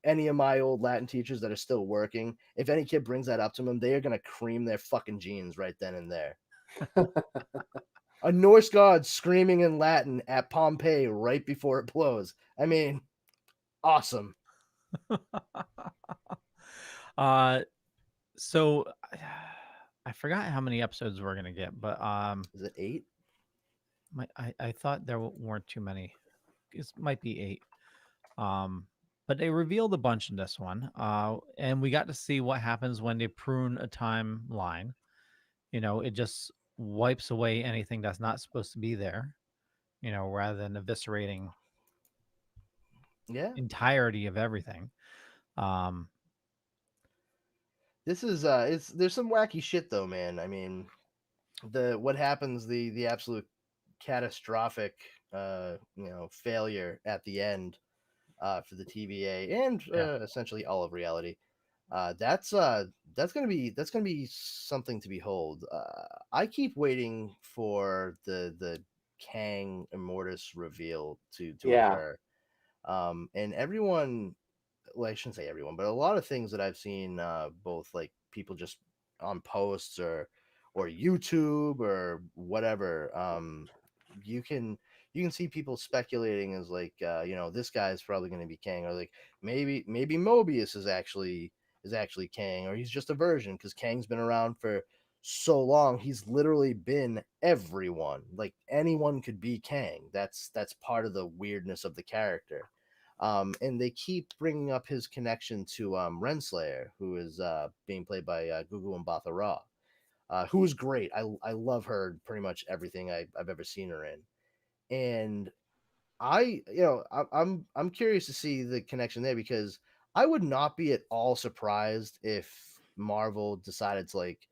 any of my old Latin teachers that are still working, if any kid brings that up to them, they are gonna cream their fucking jeans right then and there. A Norse god screaming in Latin at Pompeii right before it blows. I mean, awesome. So I forgot how many episodes we're gonna get, but Is it 8? I thought there weren't too many. It might be 8. But they revealed a bunch in this one. And we got to see what happens when they prune a timeline. You know, it just wipes away anything that's not supposed to be there, you know, rather than eviscerating Yeah. entirety of everything. This is there's some wacky shit though, man. I mean, what happens, the absolute catastrophic failure at the end for the TVA and essentially all of reality. That's gonna be something to behold. I keep waiting for the Kang Immortus reveal to Yeah. occur. And everyone, well, I shouldn't say everyone, but a lot of things that I've seen, both like people just on posts or YouTube or whatever, you can you can see people speculating as like, this guy's probably going to be Kang, or like maybe Mobius is actually Kang, or he's just a version, because Kang's been around for so long. He's literally been everyone. Like, anyone could be Kang. That's part of the weirdness of the character. And they keep bringing up his connection to Renslayer, who is being played by Gugu Mbatha Raw, who is great. I love her pretty much everything I've ever seen her in. And I'm curious to see the connection there, because I would not be at all surprised if Marvel decided to like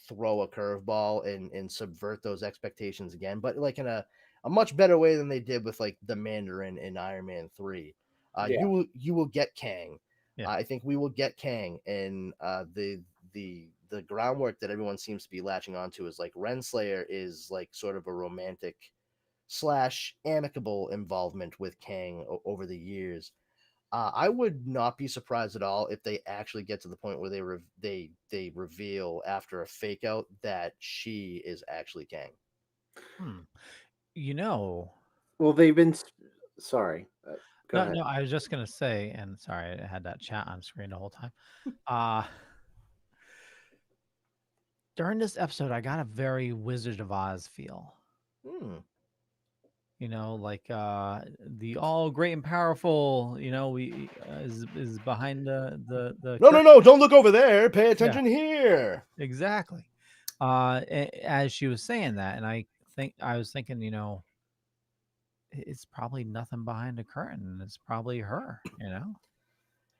throw a curveball and subvert those expectations again, but like in a much better way than they did with like the Mandarin in Iron Man 3. Yeah. You will get Kang. Yeah. I think we will get Kang, and the groundwork that everyone seems to be latching onto is like Renslayer is like sort of a romantic / amicable involvement with Kang over the years. I would not be surprised at all if they actually get to the point where they reveal after a fake out that she is actually Kang. Hmm. You know, Well, they've been. Sorry. Go no, ahead. no, I was just gonna say, and sorry, I had that chat on screen the whole time. Uh During this episode, I got a very Wizard of Oz feel. Hmm. Like the all great and powerful, we is behind the No, no, curtain. no! Don't look over there. Pay Yeah, attention here. exactly. As she was saying that, and I was thinking, it's probably nothing behind the curtain. It's probably her.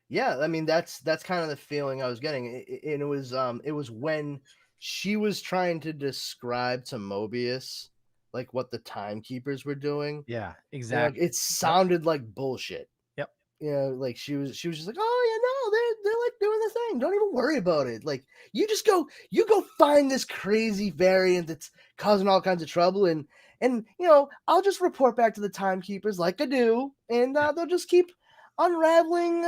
Yeah, I mean that's kind of the feeling I was getting, and it was when she was trying to describe to Mobius like what the timekeepers were doing. Yeah, It exactly. Yep, sounded like bullshit. yep. Like she was just like, oh yeah, no, they're like doing the thing. Don't even worry about it. Like, you go find this crazy variant that's causing all kinds of trouble, and I'll just report back to the timekeepers like I do, and Yeah. they'll just keep unraveling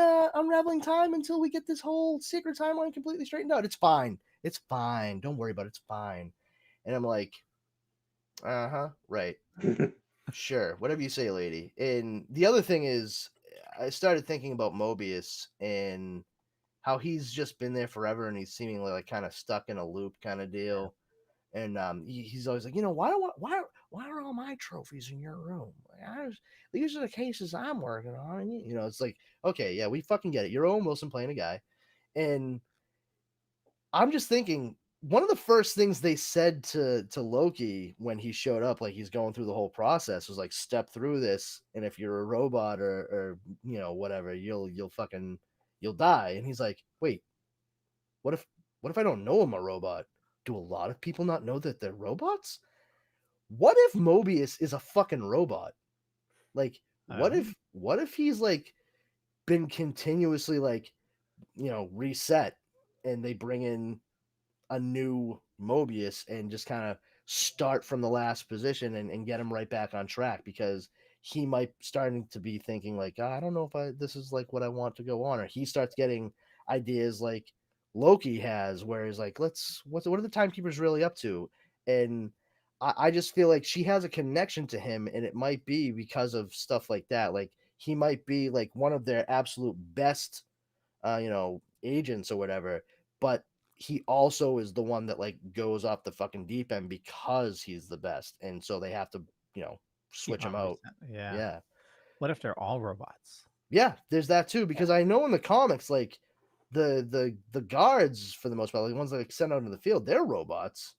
time until we get this whole secret timeline completely straightened out. It's fine. It's fine. Don't worry about it. It's fine. And I'm like, uh-huh, right. Sure, whatever you say, lady. And the other thing is, I started thinking about Mobius and how he's just been there forever, and he's seemingly like kind of stuck in a loop kind of deal. And he's always like, why are all my trophies in your room? These are the cases I'm working on. And it's like, okay, yeah, we fucking get it. You're Owen Wilson playing a guy, and I'm just thinking, one of the first things they said to Loki when he showed up, like he's going through the whole process, was like, step through this, and if you're a robot or whatever, you'll die. And he's like, wait, what if I don't know I'm a robot? Do a lot of people not know that they're robots? What if Mobius is a fucking robot? Like, Oh, what if he's like been continuously like, reset, and they bring in a new Mobius and just kind of start from the last position and get him right back on track, because he might starting to be thinking like, I don't know if this is like what I want to go on, or he starts getting ideas like Loki has, where he's like, what are the timekeepers really up to? And I just feel like she has a connection to him, and it might be because of stuff like that. Like, he might be like one of their absolute best agents or whatever, but he also is the one that like goes off the fucking deep end because he's the best, and so they have to keep switch him on out. reset. Yeah. Yeah, What if they're all robots? yeah, there's that too, because I know in the comics, like the guards, for the most part, like the ones that like sent out in the field, they're robots,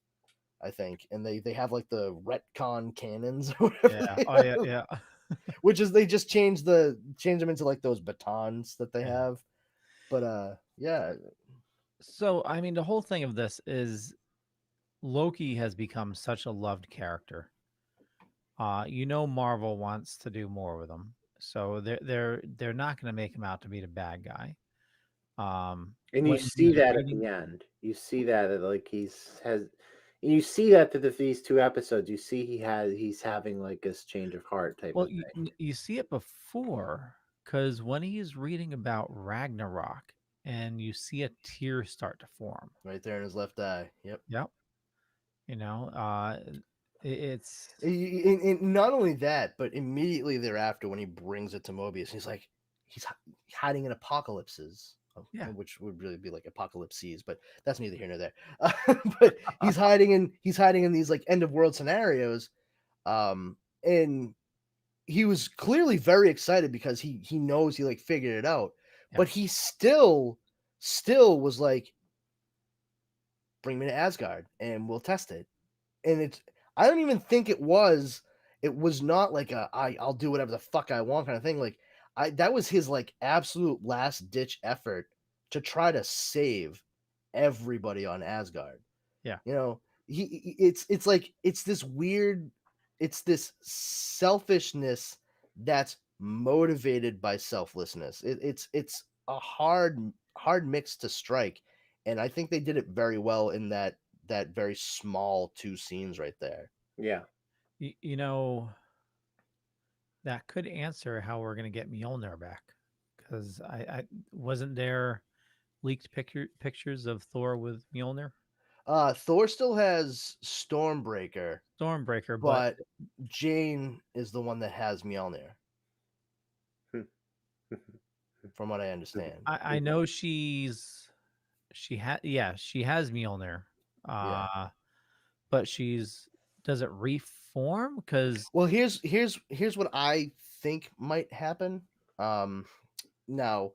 I think, and they have like the retcon cannons or whatever Yeah. they Oh yeah, have, yeah. which is they just change them into like those batons that they Yeah. have. But yeah. So, I mean, the whole thing of this is Loki has become such a loved character. Marvel wants to do more with him, so they're not going to make him out to be the bad guy. And you When see he's that at reading, the end. You see that like you see that through these two episodes. You see he's having like this change of heart type well, of thing. you see it before, because when he's reading about Ragnarok, and you see a tear start to form. Right there in his left eye. Yep. Yep. You know, it's And not only that, but immediately thereafter, when he brings it to Mobius, he's like, he's hiding in apocalypses, yeah, which would really be like apocalypses, but that's neither here nor there. But he's hiding in these like end of world scenarios, and he was clearly very excited because he knows he like figured it out, yeah, but he still was like, bring me to Asgard and we'll test it. And it's, I don't even think it was not like I'll do whatever the fuck I want kind of thing. Like that was his like absolute last ditch effort to try to save everybody on Asgard. yeah. You know, it's like it's this selfishness that's motivated by selflessness. It's a hard mix to strike, and I think they did it very well in that very small two scenes right there. Yeah. You know, that could answer how we're gonna get Mjolnir back, because I wasn't there leaked pictures of Thor with Mjolnir, Thor still has Stormbreaker, Stormbreaker, but but Jane is the one that has Mjolnir, from what I understand. I know she has Mjolnir, Yeah. uh, but does it reform? Because Well, here's what I think might happen. Um, Now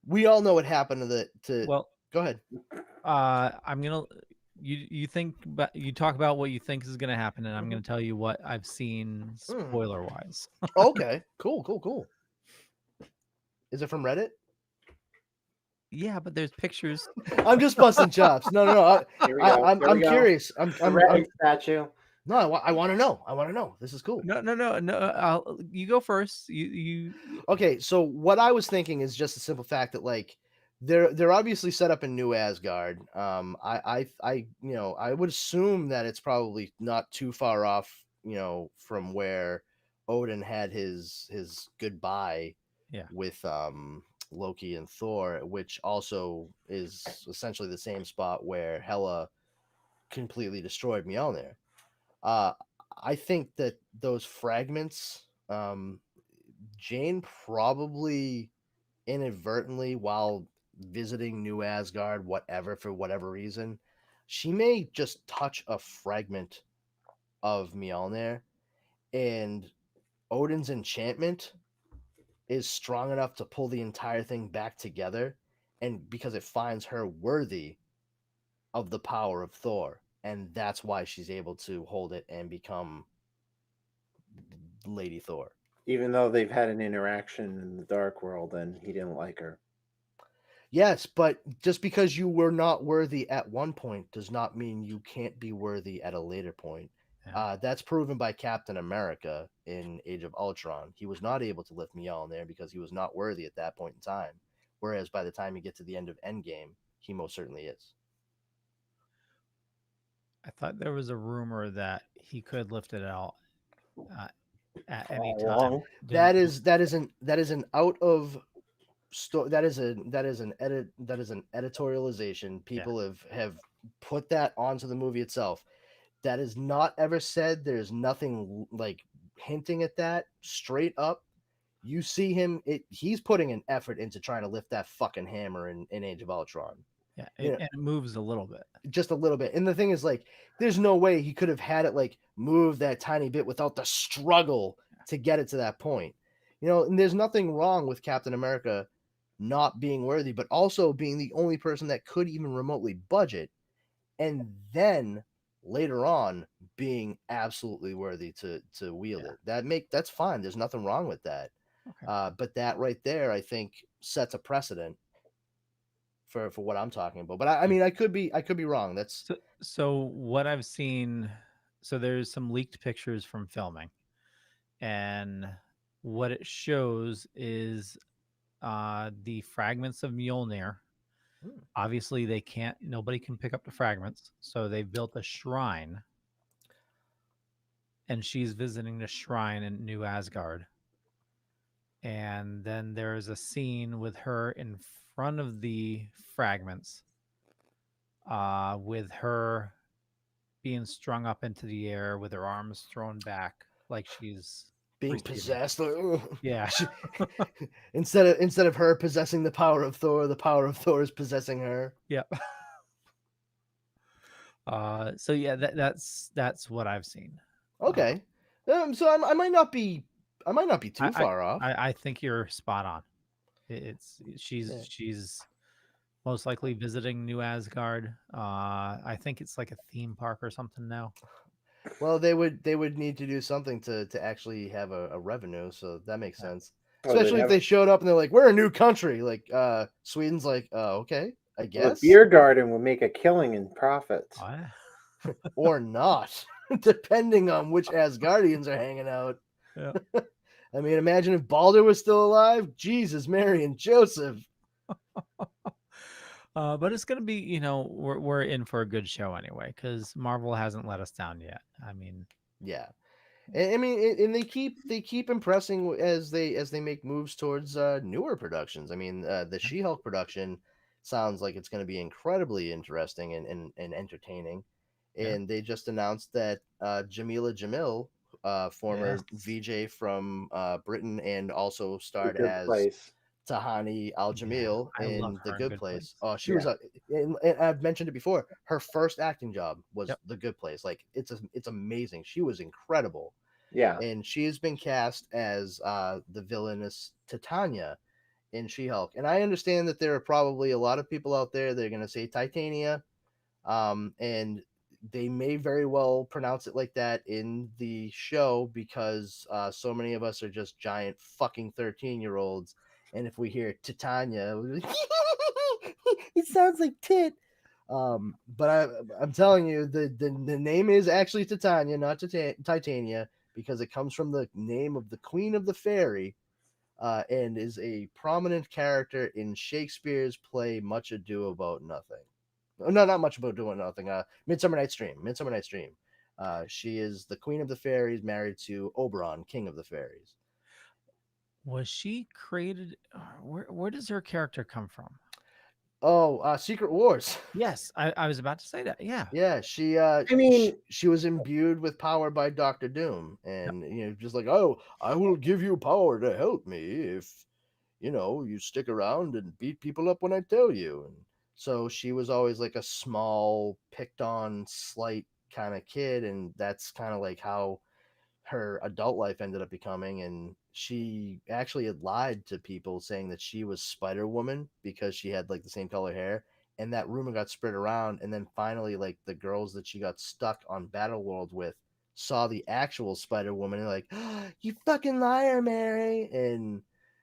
we all know what happened to. well, Go ahead. I'm gonna you talk about what you think is gonna happen, and I'm Mhm. gonna tell you what I've seen Mm. spoiler wise. Okay. Cool. Is it from Reddit? Yeah, but there's pictures. I'm just busting chops. No. Here we go. Here I'm we go. curious. The Reddit statue. No. I want to know. I want to know. This is cool. No. You go first. You Okay. So what I was thinking is just a simple fact that like they're obviously set up in New Asgard. I would assume that it's probably not too far off. From where Odin had his goodbye yeah. with Loki and Thor, which also is essentially the same spot where Hela completely destroyed Mjolnir. Uh, I think that those fragments, Jane probably inadvertently, while visiting New Asgard, whatever, for whatever reason, she may just touch a fragment of Mjolnir, and Odin's enchantment is strong enough to pull the entire thing back together, and because it finds her worthy of the power of Thor, and that's why she's able to hold it and become Lady Thor. Even though they've had an interaction in the Dark World and he didn't like her. Yes, but just because you were not worthy at one point does not mean you can't be worthy at a later point. Yeah. That's proven by Captain America in Age of Ultron. He was not able to lift Mjolnir because he was not worthy at that point in time. Whereas by the time you get to the end of Endgame, he most certainly is. I thought there was a rumor that he could lift it out uh, at any All time. along. That is an out of that is an editorialization. People have put that onto the movie itself. That is not ever said. There's nothing like hinting at that straight up. You see him, he's putting an effort into trying to lift that fucking hammer in Age of Ultron. Yeah, You know, and it moves a little bit. just a little bit. And the thing is, like, there's no way he could have had it like move that tiny bit without the struggle to get it to that point. And there's nothing wrong with Captain America not being worthy, but also being the only person that could even remotely budget, and then later on being absolutely worthy to wield it. That's fine. There's nothing wrong with that. Okay. But that right there, I think, sets a precedent for what I'm talking about. But I mean, I could be wrong. That's So what I've seen, so there's some leaked pictures from filming, and what it shows is the fragments of Mjolnir. Hmm. Obviously, nobody can pick up the fragments, so they built a shrine, and she's visiting the shrine in New Asgard. And then there's a scene with her front of the fragments, with her being strung up into the air with her arms thrown back like she's Being receiving. possessed. Yeah. Instead of her possessing the power of Thor is possessing her. Yep. So yeah, that's what I've seen. Okay. So I might not be too I, far off. I think you're spot on. It's Yeah. she's most likely visiting New Asgard. I think it's like a theme park or something now. Well, they would need to do something to actually have a revenue, so that makes Yeah. sense. Oh, they'd Especially if have they showed up and they're like, "We're a new country." Like Sweden's like, okay, I the guess, beer garden would make a killing in profits. Oh, yeah. or not, depending on which Asgardians are hanging out. Yeah. I mean, imagine if Balder was still alive. Jesus, Mary, and Joseph. But it's gonna be, we're in for a good show anyway, because Marvel hasn't let us down yet. I mean, Yeah. I mean, and they keep impressing as they make moves towards newer productions. I mean, the She-Hulk production sounds like it's going to be incredibly interesting and entertaining. yeah. And they just announced that Jamila Jamil, Yes. former VJ from Britain, and also The starred good as place. Tahani Al Yeah. Jamil I love in The her in Good Good Place. Place. Oh, she Yeah. was and I've mentioned it before. Her first acting job was Yep. The Good Place. Like it's amazing. She was incredible, Yeah. and she has been cast as the villainous Titania in She-Hulk. And I understand that there are probably a lot of people out there that are going to say Titania, and they may very well pronounce it like that in the show because so many of us are just giant fucking 13-year-olds. And if we hear Titania, we're like, it sounds like tit. But I'm telling you, the name is actually Titania, not Titania, because it comes from the name of the Queen of the Fairy, and is a prominent character in Shakespeare's play Much Ado About Nothing. No, not Much About Doing Nothing. Midsummer Night's Dream. Midsummer Night's Dream. She is the Queen of the Fairies, married to Oberon, King of the Fairies. Was she created? Where does her character come from? Oh, Secret Wars. Yes, I was about to say that. Yeah. Yeah, I mean, she was imbued with power by Doctor Doom, Yep. and just like, oh, I will give you power to help me if you stick around and beat people up when I tell you. And so she was always like a small, picked on, slight kind of kid, and that's kind of like how her adult life ended up becoming. And she actually had lied to people saying that she was Spider Woman because she had like the same color hair, and that rumor got spread around. And then finally, like, the girls that she got stuck on Battle World with saw the actual Spider Woman and like, oh, you fucking liar, Mary. And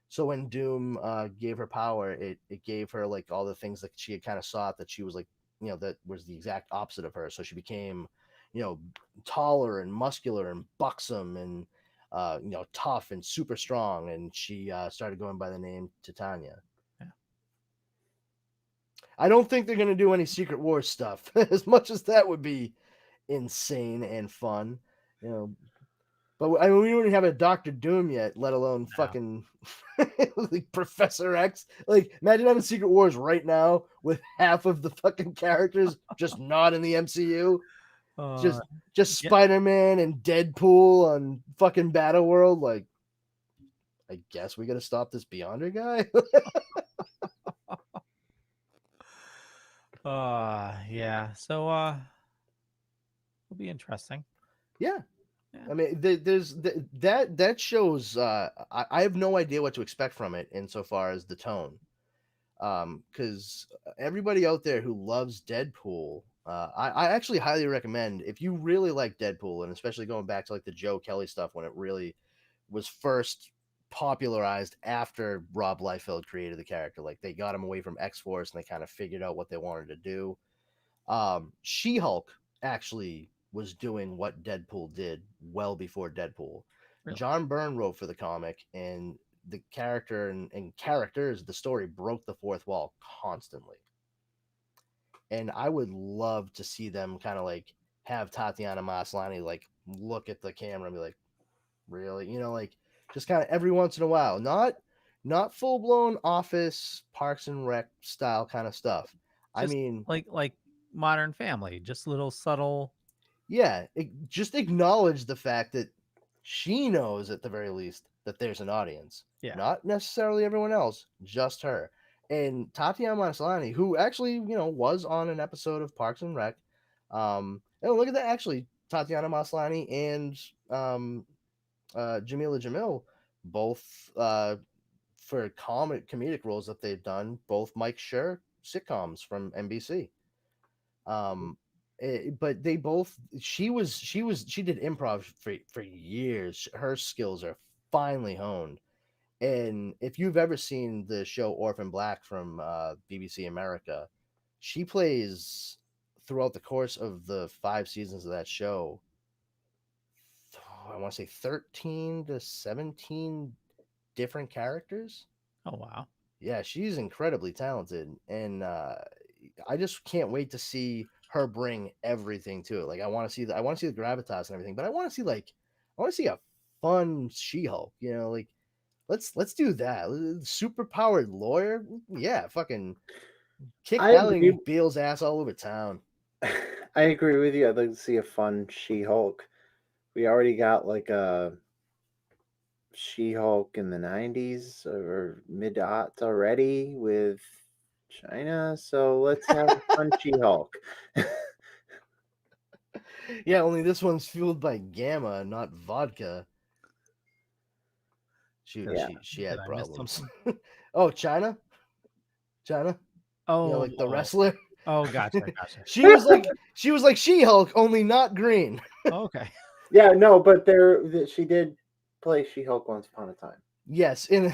so when Doom gave her power, it gave her like all the things that she had kind of sought, that she was like, that was the exact opposite of her. So she became, you know, taller and muscular and buxom and tough and super strong. And she started going by the name Titania. Yeah. I don't think they're gonna do any Secret Wars stuff, as much as that would be insane and fun, you know. But I mean, we don't even have a Doctor Doom yet, let alone No. fucking like Professor X. Like, imagine having Secret Wars right now with half of the fucking characters just not in the MCU. Uh, Just yeah. Spider-Man and Deadpool on fucking Battle World. Like, I guess we gotta stop this Beyonder guy. Yeah. So it'll be interesting. Yeah. Yeah. I mean, there's that shows. I have no idea what to expect from it insofar as the tone. Because everybody out there who loves Deadpool, I actually highly recommend, if you really like Deadpool, and especially going back to like the Joe Kelly stuff when it really was first popularized after Rob Liefeld created the character. Like, they got him away from X-Force and they kind of figured out what they wanted to do. She-Hulk actually was doing what Deadpool did well before Deadpool. Really? John Byrne wrote for the comic, and the character and characters, the story broke the fourth wall constantly. And I would love to see them kind of like have Tatiana Maslany like look at the camera and be like, really? Like, just kind of every once in a while. Not not full blown Office, Parks and Rec style kind of stuff. I Just mean, like Modern Family, just little subtle. yeah, just acknowledge the fact that she knows at the very least that there's an audience, Yeah. not necessarily everyone else, just her. And Tatiana Maslany, who actually, was on an episode of Parks and Rec. And look at that, actually, Tatiana Maslany and Jamila Jamil, both for comedic roles that they've done, both Mike Schur sitcoms from NBC. But they both she did improv for years. Her skills are finely honed. And if you've ever seen the show Orphan Black from BBC America, she plays throughout the course of the 5 seasons of that show, I want to say 13 to 17 different characters. Oh wow. Yeah, she's incredibly talented, and I just can't wait to see her bring everything to it. Like, I want to see the gravitas and everything, but I want to see a fun She-Hulk. Like, let's do that. Super powered lawyer, yeah, fucking kick I Ally agree. McBeal's ass all over town. I agree with you. I'd like to see a fun She-Hulk. We already got like a She-Hulk in the 90s or mid-aughts already with China, so let's have a fun She-Hulk. Yeah, only this one's fueled by gamma, not vodka. She Did Yeah. she did had I miss problems. something? Oh, China, Oh, like the wrestler. oh, gotcha. She was like She-Hulk, only not green. Okay. Yeah, no, but she did play She-Hulk once upon a time. Yes, in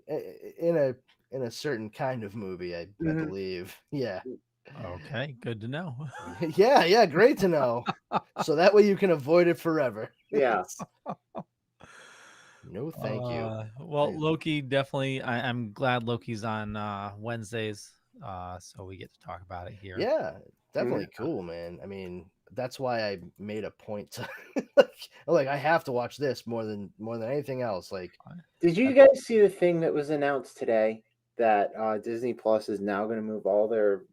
a certain kind of movie, I Mhm. believe. Yeah. Okay, good to know. Yeah, great to know. So that way you can avoid it forever. Yeah. No, thank you. Well, Loki definitely. I'm glad Loki's on Wednesdays, so we get to talk about it here. Yeah, definitely cool, man. I mean, that's why I made a point to like I have to watch this more than anything else. Like, Did you guys see the thing that was announced today that Disney Plus is now going to move all their?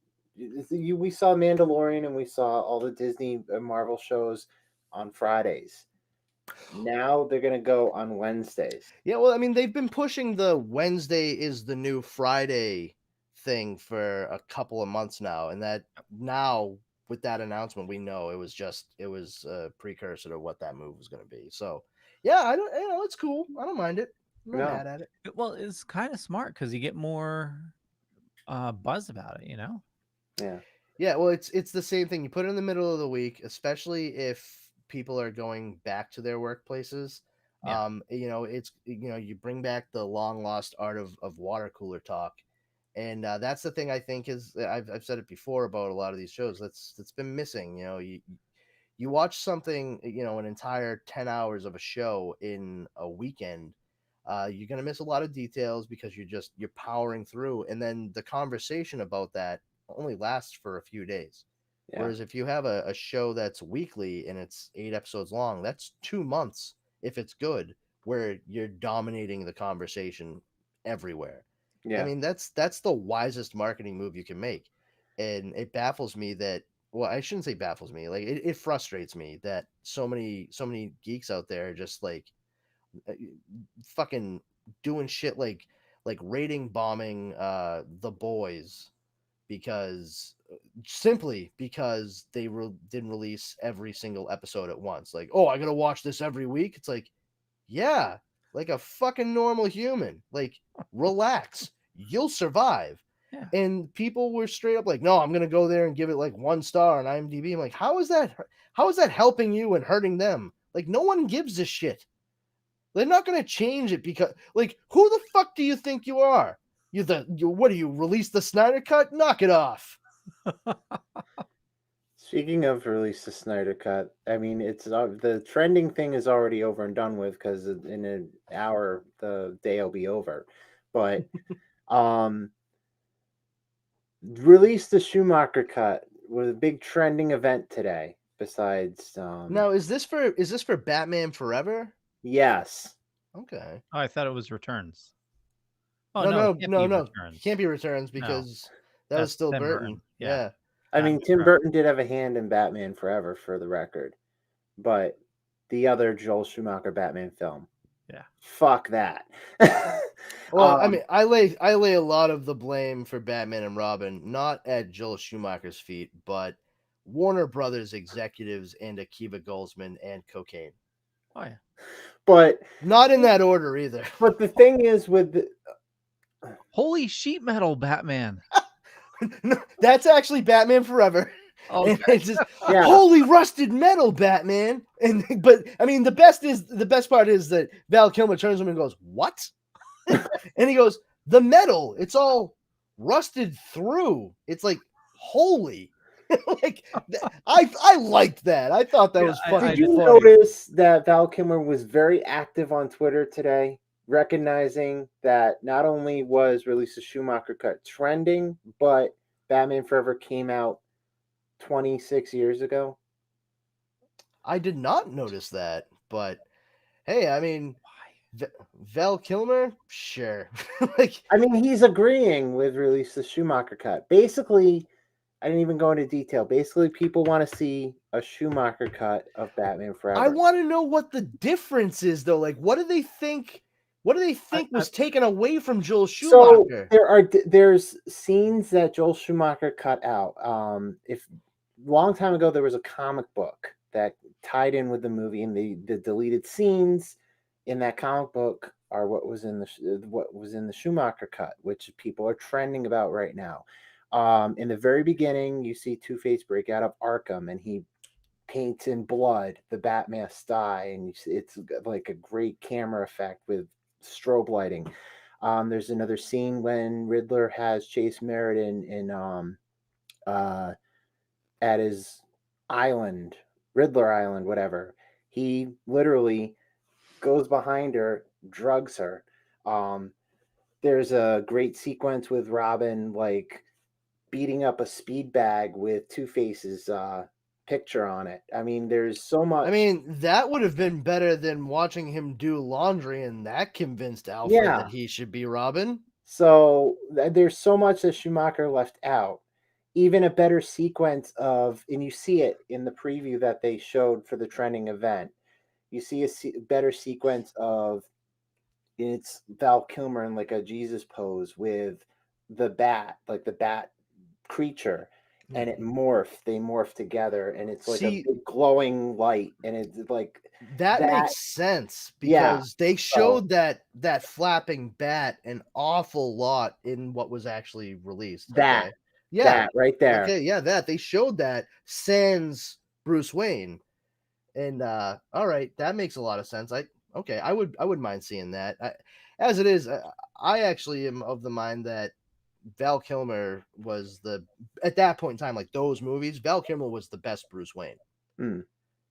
We saw Mandalorian and we saw all the Disney and Marvel shows on Fridays. Now they're going to go on Wednesdays. yeah, well, I mean, they've been pushing the Wednesday is the new Friday thing for a couple of months now, and that now with that announcement, we know it was a precursor to what that move was going to be. So, yeah, I don't, it's cool. I don't mind it. I'm not No. mad at it. Well, it's kind of smart because you get more buzz about it. Yeah. Yeah, well, it's the same thing. You put it in the middle of the week, especially if people are going back to their workplaces. Yeah. It's you bring back the long lost art of water cooler talk, and that's the thing I think is I've said it before about a lot of these shows that's been missing. You watch something, an entire 10 hours of a show in a weekend. You're going to miss a lot of details because you're powering through, and then the conversation about that only lasts for a few days. Yeah. Whereas if you have a show that's weekly and it's 8 episodes long, that's 2 months if it's good, where you're dominating the conversation everywhere. Yeah. I mean, that's the wisest marketing move you can make. And it baffles me that, well, I shouldn't say baffles me. Like, it frustrates me that so many geeks out there are just like fucking doing shit like rating bombing The Boys simply because they didn't release every single episode at once. Like, oh, I gotta watch this every week. It's like, yeah, like a fucking normal human. Like, relax, you'll survive. Yeah. And people were straight up like, no, I'm gonna go there and give it like 1 star on IMDb. I'm like, how is that helping you and hurting them? Like, no one gives a shit. They're not gonna change it because, like, who the fuck do you think you are? What do you release the Snyder Cut? Knock it off. Speaking of release the Snyder Cut, I mean, it's the trending thing is already over and done with because in an hour the day will be over. But release the Schumacher Cut was a big trending event today. Besides, Now, is this for Batman Forever? yes. Okay. Oh, I thought it was Returns. Oh No, no, it no, can't no, be no. It Returns. can't be Returns No, because that was that's still Tim Burton. Burton. Yeah, Yeah. I mean, Batman Tim Forever. Burton did have a hand in Batman Forever, for the record, but the other Joel Schumacher Batman film, Yeah. fuck that. Well, I mean, I lay a lot of the blame for Batman and Robin not at Joel Schumacher's feet, but Warner Brothers executives and Akiva Goldsman and cocaine. Oh yeah. but Not in that order either. but the thing is with the, Holy sheet metal Batman. No, that's actually Batman Forever. Okay. And it's just Yeah. holy rusted metal, Batman. And but I mean, the best part is that Val Kilmer turns to him and goes, "What?" And he goes, "The metal. It's all rusted through. It's like holy." Like I liked that. I thought that Yeah, was I fucking did you funny. notice that Val Kilmer was very active on Twitter today, recognizing that not only was Release the Schumacher cut trending, but Batman Forever came out 26 years ago? I did not notice that, but hey, I mean, Val Kilmer, sure. Like I mean, he's agreeing with Release the Schumacher cut. Basically, I didn't even go into detail. Basically, people want to see a Schumacher cut of Batman Forever. I want to know what the difference is, though. Like, what do they think? What do they think was taken away from Joel So Schumacher? there's scenes that Joel Schumacher cut out. If long time ago there was a comic book that tied in with the movie, and the deleted scenes in that comic book are what was in the Schumacher cut, which people are trending about right now. In the very beginning, you see Two-Face break out of Arkham, and he paints in blood the Batmask die, and it's like a great camera effect with strobe lighting. There's another scene when Riddler has Chase Meriden at his island, Riddler Island, whatever. He literally goes behind her, drugs her. Um, there's a great sequence with Robin like beating up a speed bag with Two Face's picture on it. I mean, there's so much. I mean, that would have been better than watching him do laundry, and that convinced Alfred Yeah. that he should be Robin. So there's so much that Schumacher left out. Even a better sequence of, and you see it in the preview that they showed for the trending event. You see a better sequence of it's Val Kilmer in like a Jesus pose with the bat, like the bat creature, and it morphed. They morph together, and it's like See- a big glowing light, and it's like That makes sense Yeah, because they showed that flapping bat an awful lot in what was actually released. that Okay. Yeah. that right there. Okay, yeah, that they showed that sans Bruce Wayne. And all right, that makes a lot of sense. I wouldn't mind seeing that. As it is, I actually am of the mind that Val Kilmer was at that point in time, like those movies, Val Kilmer was the best Bruce Wayne. Hmm.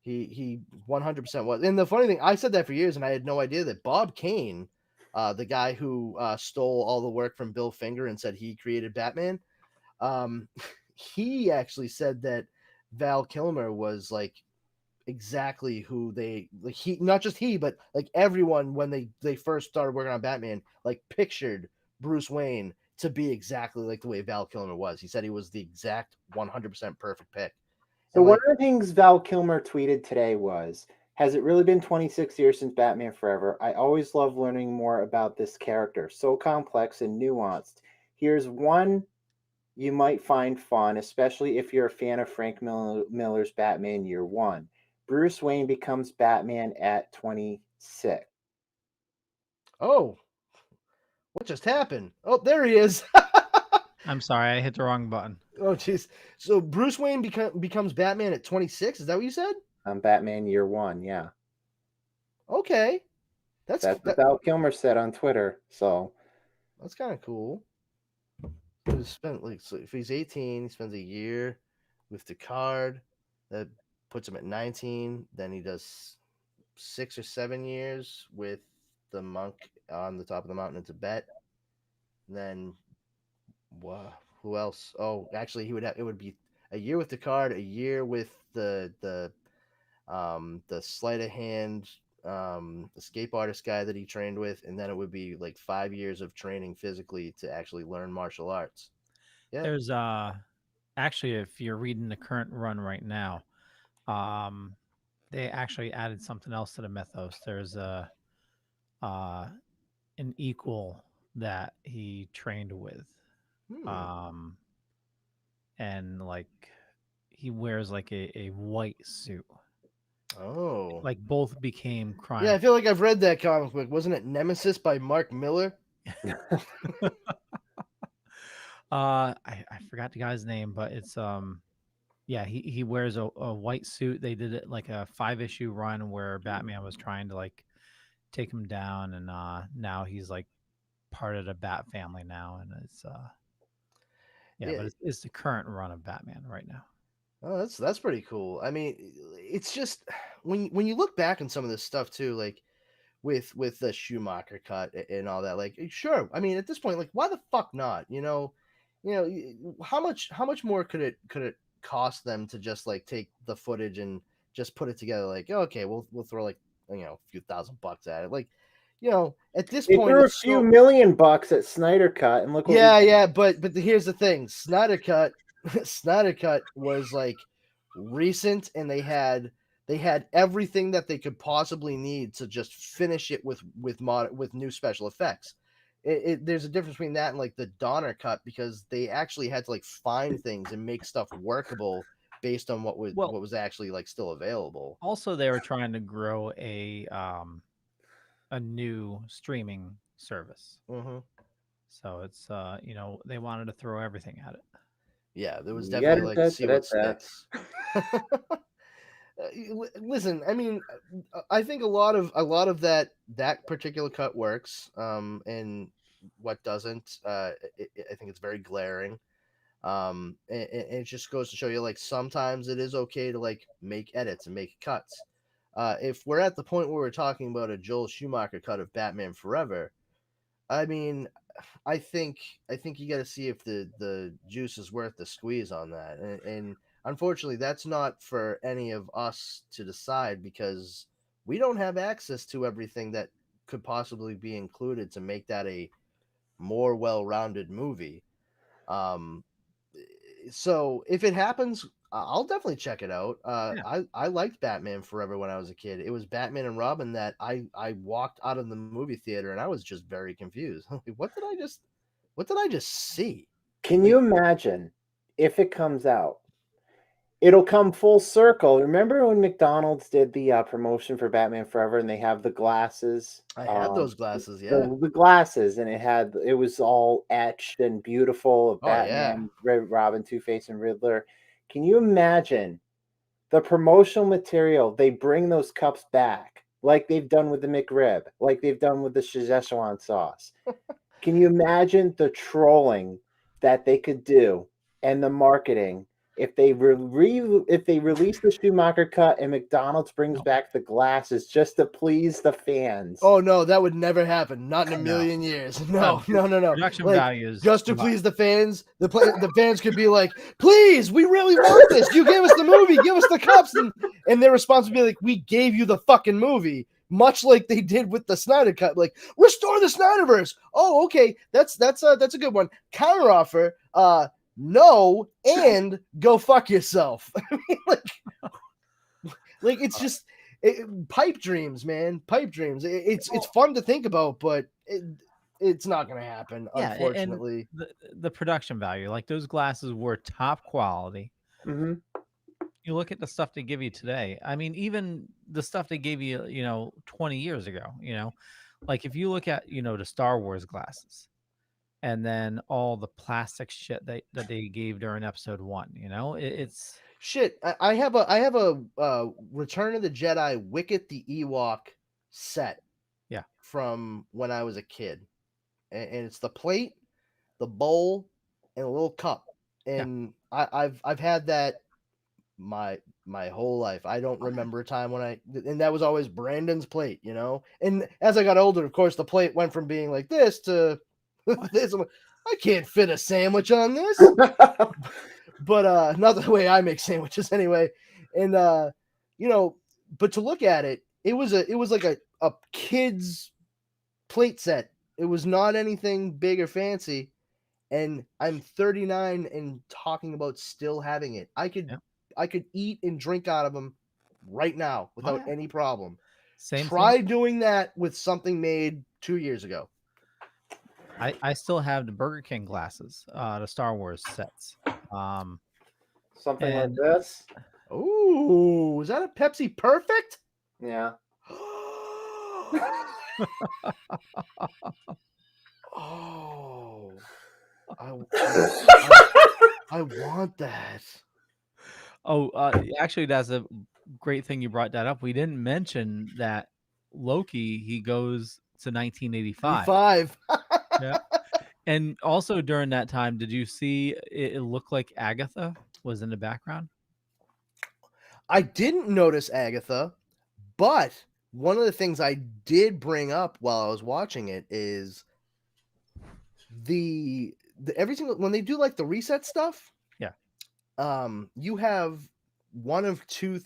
He 100% was. And the funny thing, I said that for years, and I had no idea that Bob Kane, the guy who stole all the work from Bill Finger and said he created Batman, he actually said that Val Kilmer was like exactly who they like. He not just he, but like everyone when they first started working on Batman, like pictured Bruce Wayne to be exactly like the way Val Kilmer was. He said he was the exact 100% perfect pick. So And one of the things Val Kilmer tweeted today was, has it really been 26 years since Batman Forever? I always love learning more about this character. So complex and nuanced. Here's one you might find fun, especially if you're a fan of Frank Miller's Batman Year One. Bruce Wayne becomes Batman at 26. oh, what just happened? Oh, there he is. I'm sorry, I hit the wrong button. Oh, jeez. So Bruce Wayne becomes Batman at 26. Is that what you said? Batman Year One, yeah. Okay, That's what Val Kilmer said on Twitter. So that's kind of cool. He spent so if he's 18, he spends a year with Picard. That puts him at 19. Then he does 6 or 7 years with the monk on the top of the mountain in Tibet. Then, who else? Oh, actually, it would be a year with Picard, a year with the sleight of hand escape artist guy that he trained with, and then it would be like 5 years of training physically to actually learn martial arts. Yeah. There's actually, if you're reading the current run right now, um they actually added something else to the mythos. There's a uh an equal that he trained with. Hmm. Um and like he wears like a white suit. Oh. Like both became Yeah, I crime. feel like I've read that comic book. Wasn't it Nemesis by Mark Miller? I forgot the guy's name, but it's yeah, he wears a white suit. They did it like a 5-issue run where Batman was trying to like take him down, and now he's like part of the Bat family now, and it's yeah, Yeah. but it's the current run of Batman right now. Oh, that's pretty cool. I mean, it's just when you look back on some of this stuff too, like with the Schumacher cut and all that. Like, sure, I mean, at this point, like, why the fuck not? How much more could it cost them to just like take the footage and just put it together? Like, okay, we'll throw like a few $1,000 at it. Like, at this They point, threw a it's few so $1,000,000 at Snyder Cut, and look what yeah, we got. yeah, but here's the thing: Snyder Cut, Snyder Cut was like recent, and they had everything that they could possibly need to just finish it with new special effects. There's a difference between that and like the Donner Cut, because they actually had to like find things and make stuff workable based on what Well, was actually like still available. also they were trying to grow a new streaming service. Hmm. So it's they wanted to throw everything at it. Yeah, there was Yeah, definitely like see what sticks. Listen, I mean, I think a lot of that particular cut works, and what doesn't, I think it's very glaring. And it just goes to show you, like, sometimes it is okay to like make edits and make cuts. If we're at the point where we're talking about a Joel Schumacher cut of Batman Forever, I mean, I think you got to see if the juice is worth the squeeze on that, and unfortunately, that's not for any of us to decide, because we don't have access to everything that could possibly be included to make that a more well-rounded movie. Um, so if it happens, I'll definitely check it out. Yeah. I liked Batman Forever when I was a kid. It was Batman and Robin that I walked out of the movie theater and I was just very confused. Like, what did I just see? Can Like, you imagine if it comes out? It'll come full circle. Remember when McDonald's did the promotion for Batman Forever, and they have the glasses? I had those glasses, yeah. The glasses, and it was all etched and beautiful of Oh yeah. Batman, Red Robin, Two-Face, and Riddler. Can you imagine the promotional material? They bring those cups back, like they've done with the McRib, like they've done with the Szechuan sauce. Can you imagine the trolling that they could do and the marketing if they release the Schumacher cut and McDonald's brings back the glasses just to please the fans? Oh no, that would never happen. Not in a No. million years. No. Production Like, values just to too please the fans, the fans could be like, "Please, we really want this. You gave us the movie, give us the cups," and their response would be like, "We gave you the fucking movie." Much like they did with the Snyder cut, like, restore the Snyderverse. Oh, okay, that's a good one. Counteroffer, no, and go fuck yourself. I mean, like it's just pipe dreams, man. Pipe dreams. It's fun to think about, but it's not gonna happen, Yeah, unfortunately. and the production value, like those glasses were top quality. Mm-hmm. You look at the stuff they give you today. I mean, even the stuff they gave you, 20 years ago, like if you look at, the Star Wars glasses and then all the plastic shit that they gave during episode 1, it's Shit, I have a Return of the Jedi Wicket the Ewok set. Yeah. From when I was a kid, and it's the plate, the bowl, and a little cup, and I've had that my whole life. I don't remember a time and that was always Brandon's plate, And as I got older, of course, the plate went from being like this to this. I'm like, I can't fit a sandwich on this. But not the way I make sandwiches anyway. And but to look at it, it was like a kid's plate set. It was not anything big or fancy. And I'm 39 and talking about still having it. I Yeah. could eat and drink out of them right now Oh, without yeah. any problem. Same thing. Try doing that with something made 2 years ago. I still have the Burger King glasses, the Star Wars sets. Something like And this. Ooh, is that a Pepsi Perfect? Yeah. Oh, I want that. oh, actually, that's a great thing you brought that up. We didn't mention that Loki, he goes to 1985. 85. Yeah. And also during that time, did you see it looked like Agatha was in the background? I didn't notice Agatha, but one of the things I did bring up while I was watching it is the everything when they do like the reset stuff. Yeah. You have one of two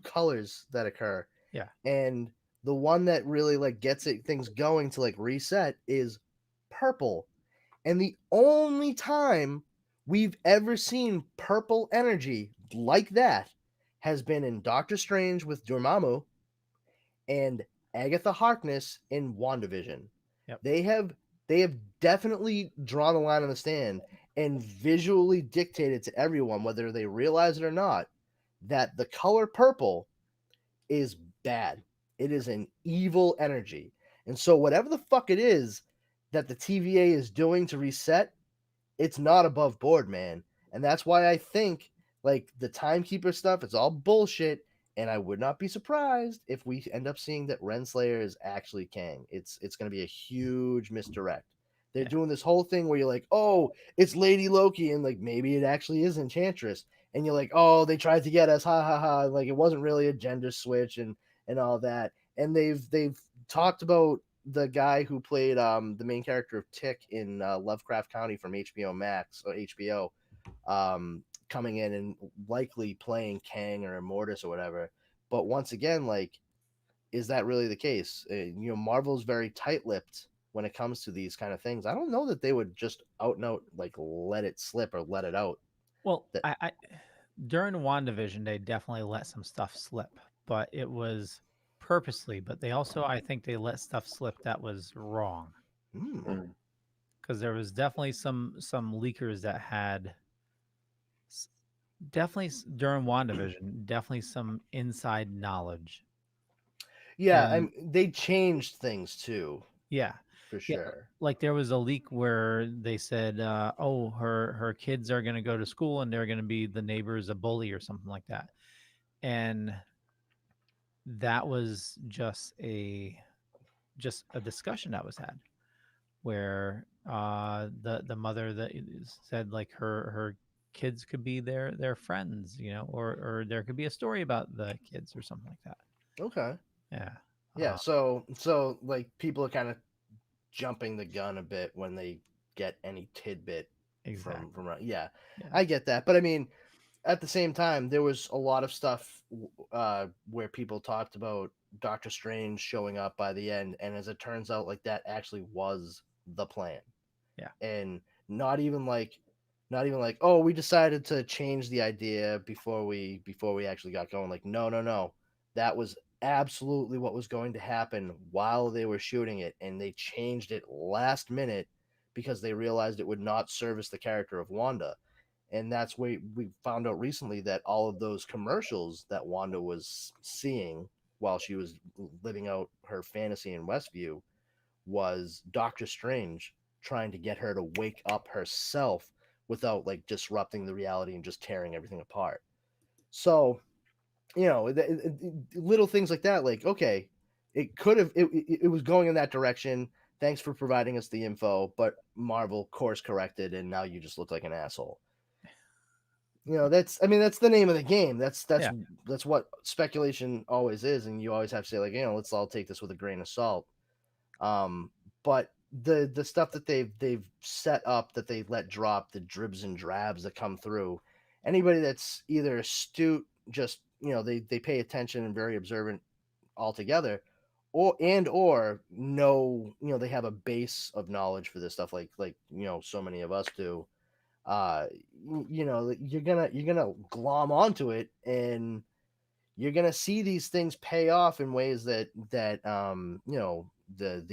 colors that occur. Yeah. And the one that really like gets things going to like reset is purple. And the only time we've ever seen purple energy like that has been in Doctor Strange with Dormammu and Agatha Harkness in WandaVision. Yep. They have definitely drawn the line on the stand and visually dictated to everyone, whether they realize it or not, that the color purple is bad. It is an evil energy. And so whatever the fuck it is that the TVA is doing to reset, it's not above board, man. And that's why I think like the timekeeper stuff, it's all bullshit. And I would not be surprised if we end up seeing that Renslayer is actually Kang. It's going to be a huge misdirect. They're doing this whole thing where you're like, oh, it's Lady Loki, and like maybe it actually is Enchantress, and you're like, oh, they tried to get us, ha ha ha, like it wasn't really a gender switch and all that. And they've talked about the guy who played the main character of Tick in Lovecraft County from HBO Max or HBO, coming in and likely playing Kang or Immortus or whatever. But once again, like, is that really the case? Marvel's very tight-lipped when it comes to these kind of things. I don't know that they would just out and out like let it slip or let it out. Well, That I during WandaVision, they definitely let some stuff slip, but it was purposely. But they also, I think, they let stuff slip that was wrong Mm. because there was definitely some leakers that had definitely during WandaVision, definitely some inside knowledge. yeah, And they changed things too, yeah, for yeah, sure. like there was a leak where they said, "Oh, her kids are going to go to school and they're going to be the neighbor's a bully or something like that," and that was just a discussion that was had where the mother that said like her kids could be their friends, or there could be a story about the kids or something like that. Okay. Yeah. Yeah, so like people are kind of jumping the gun a bit when they get any tidbit Exactly. from yeah, Yeah. I get that. But I mean, at the same time, there was a lot of stuff where people talked about Doctor Strange showing up by the end, and as it turns out, like that actually was the plan. Yeah. And not even like oh, we decided to change the idea before we actually got going. Like no, that was absolutely what was going to happen while they were shooting it, and they changed it last minute because they realized it would not service the character of Wanda. And that's where we found out recently that all of those commercials that Wanda was seeing while she was living out her fantasy in Westview was Doctor Strange trying to get her to wake up herself without like disrupting the reality and just tearing everything apart. So, little things like that, like, okay, it could have, it was going in that direction. Thanks for providing us the info, but Marvel course corrected, and now you just look like an asshole. That's the name of the game. That's what speculation always is, and you always have to say like, let's all take this with a grain of salt. But the stuff that they've set up, that they let drop, the dribs and drabs that come through, anybody that's either astute, just they pay attention and very observant altogether, or know, they have a base of knowledge for this stuff, like so many of us do. You're gonna glom onto it, and you're gonna see these things pay off in ways that the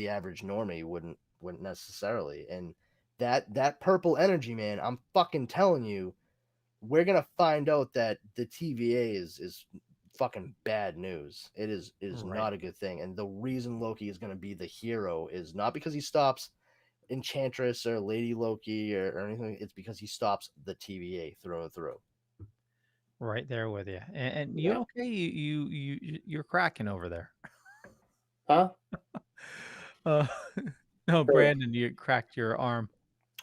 average normie wouldn't necessarily. And that purple energy, man, I'm fucking telling you, we're gonna find out that the TVA is fucking bad news. It is Right. not a good thing. And the reason Loki is gonna be the hero is not because he stops Enchantress or Lady Loki or anything. It's because he stops the TVA through and through. Right there with you. And you Yeah. okay? You're cracking over there. Huh? Uh, no, Sure. Brandon, you cracked your arm.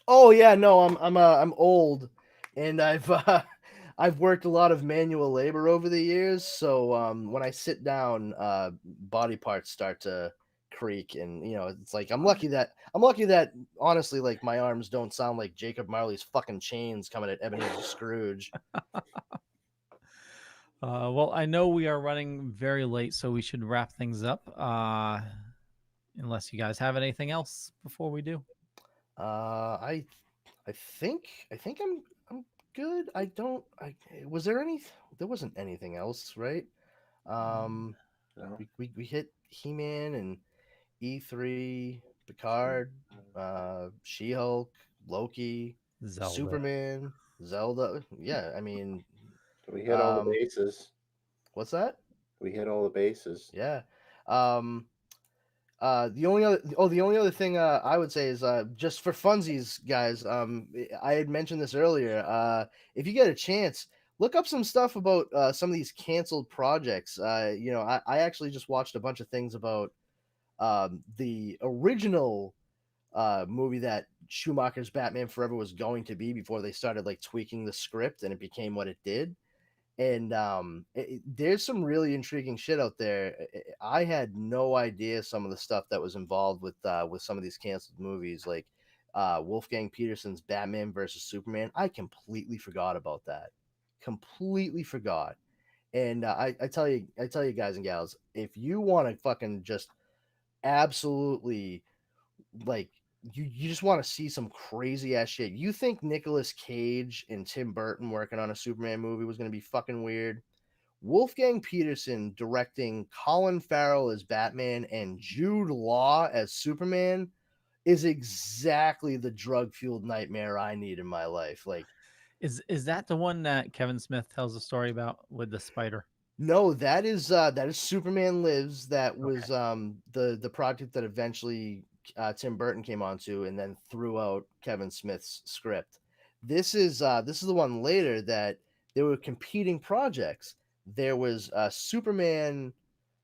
Oh yeah, no, I'm old, and I've worked a lot of manual labor over the years. So when I sit down, body parts start to creak, and it's like I'm lucky that honestly, like, my arms don't sound like Jacob Marley's fucking chains coming at Ebenezer Scrooge. Well, I know we are running very late, so we should wrap things up. Unless you guys have anything else before we do. I I think I'm good. I don't. I was there any? There wasn't anything else, right? Um, No. we hit He-Man and E3, Picard, She-Hulk, Loki, Zelda. Superman, Zelda. Yeah, I mean, We hit all the um, bases. what's that? We hit all the bases. Yeah. Um, the only other thing I would say is, just for funsies, guys. I had mentioned this earlier. If you get a chance, look up some stuff about some of these canceled projects. I actually just watched a bunch of things about the original movie that Schumacher's Batman Forever was going to be before they started like tweaking the script and it became what it did. And there's some really intriguing shit out there. I had no idea some of the stuff that was involved with some of these canceled movies, like Wolfgang Petersen's Batman versus Superman. I completely forgot about that. Completely forgot. And I tell you guys and gals, if you want to fucking just absolutely, like, you just want to see some crazy ass shit. You think Nicolas Cage and Tim Burton working on a Superman movie was going to be fucking weird? Wolfgang Petersen directing Colin Farrell as Batman and Jude Law as Superman is exactly the drug fueled nightmare I need in my life. Like, Is that the one that Kevin Smith tells a story about with the spider? no, that is Superman Lives. That Okay. was the project that eventually Tim Burton came onto and then threw out Kevin Smith's script. This is the one later that there were competing projects. There was Superman,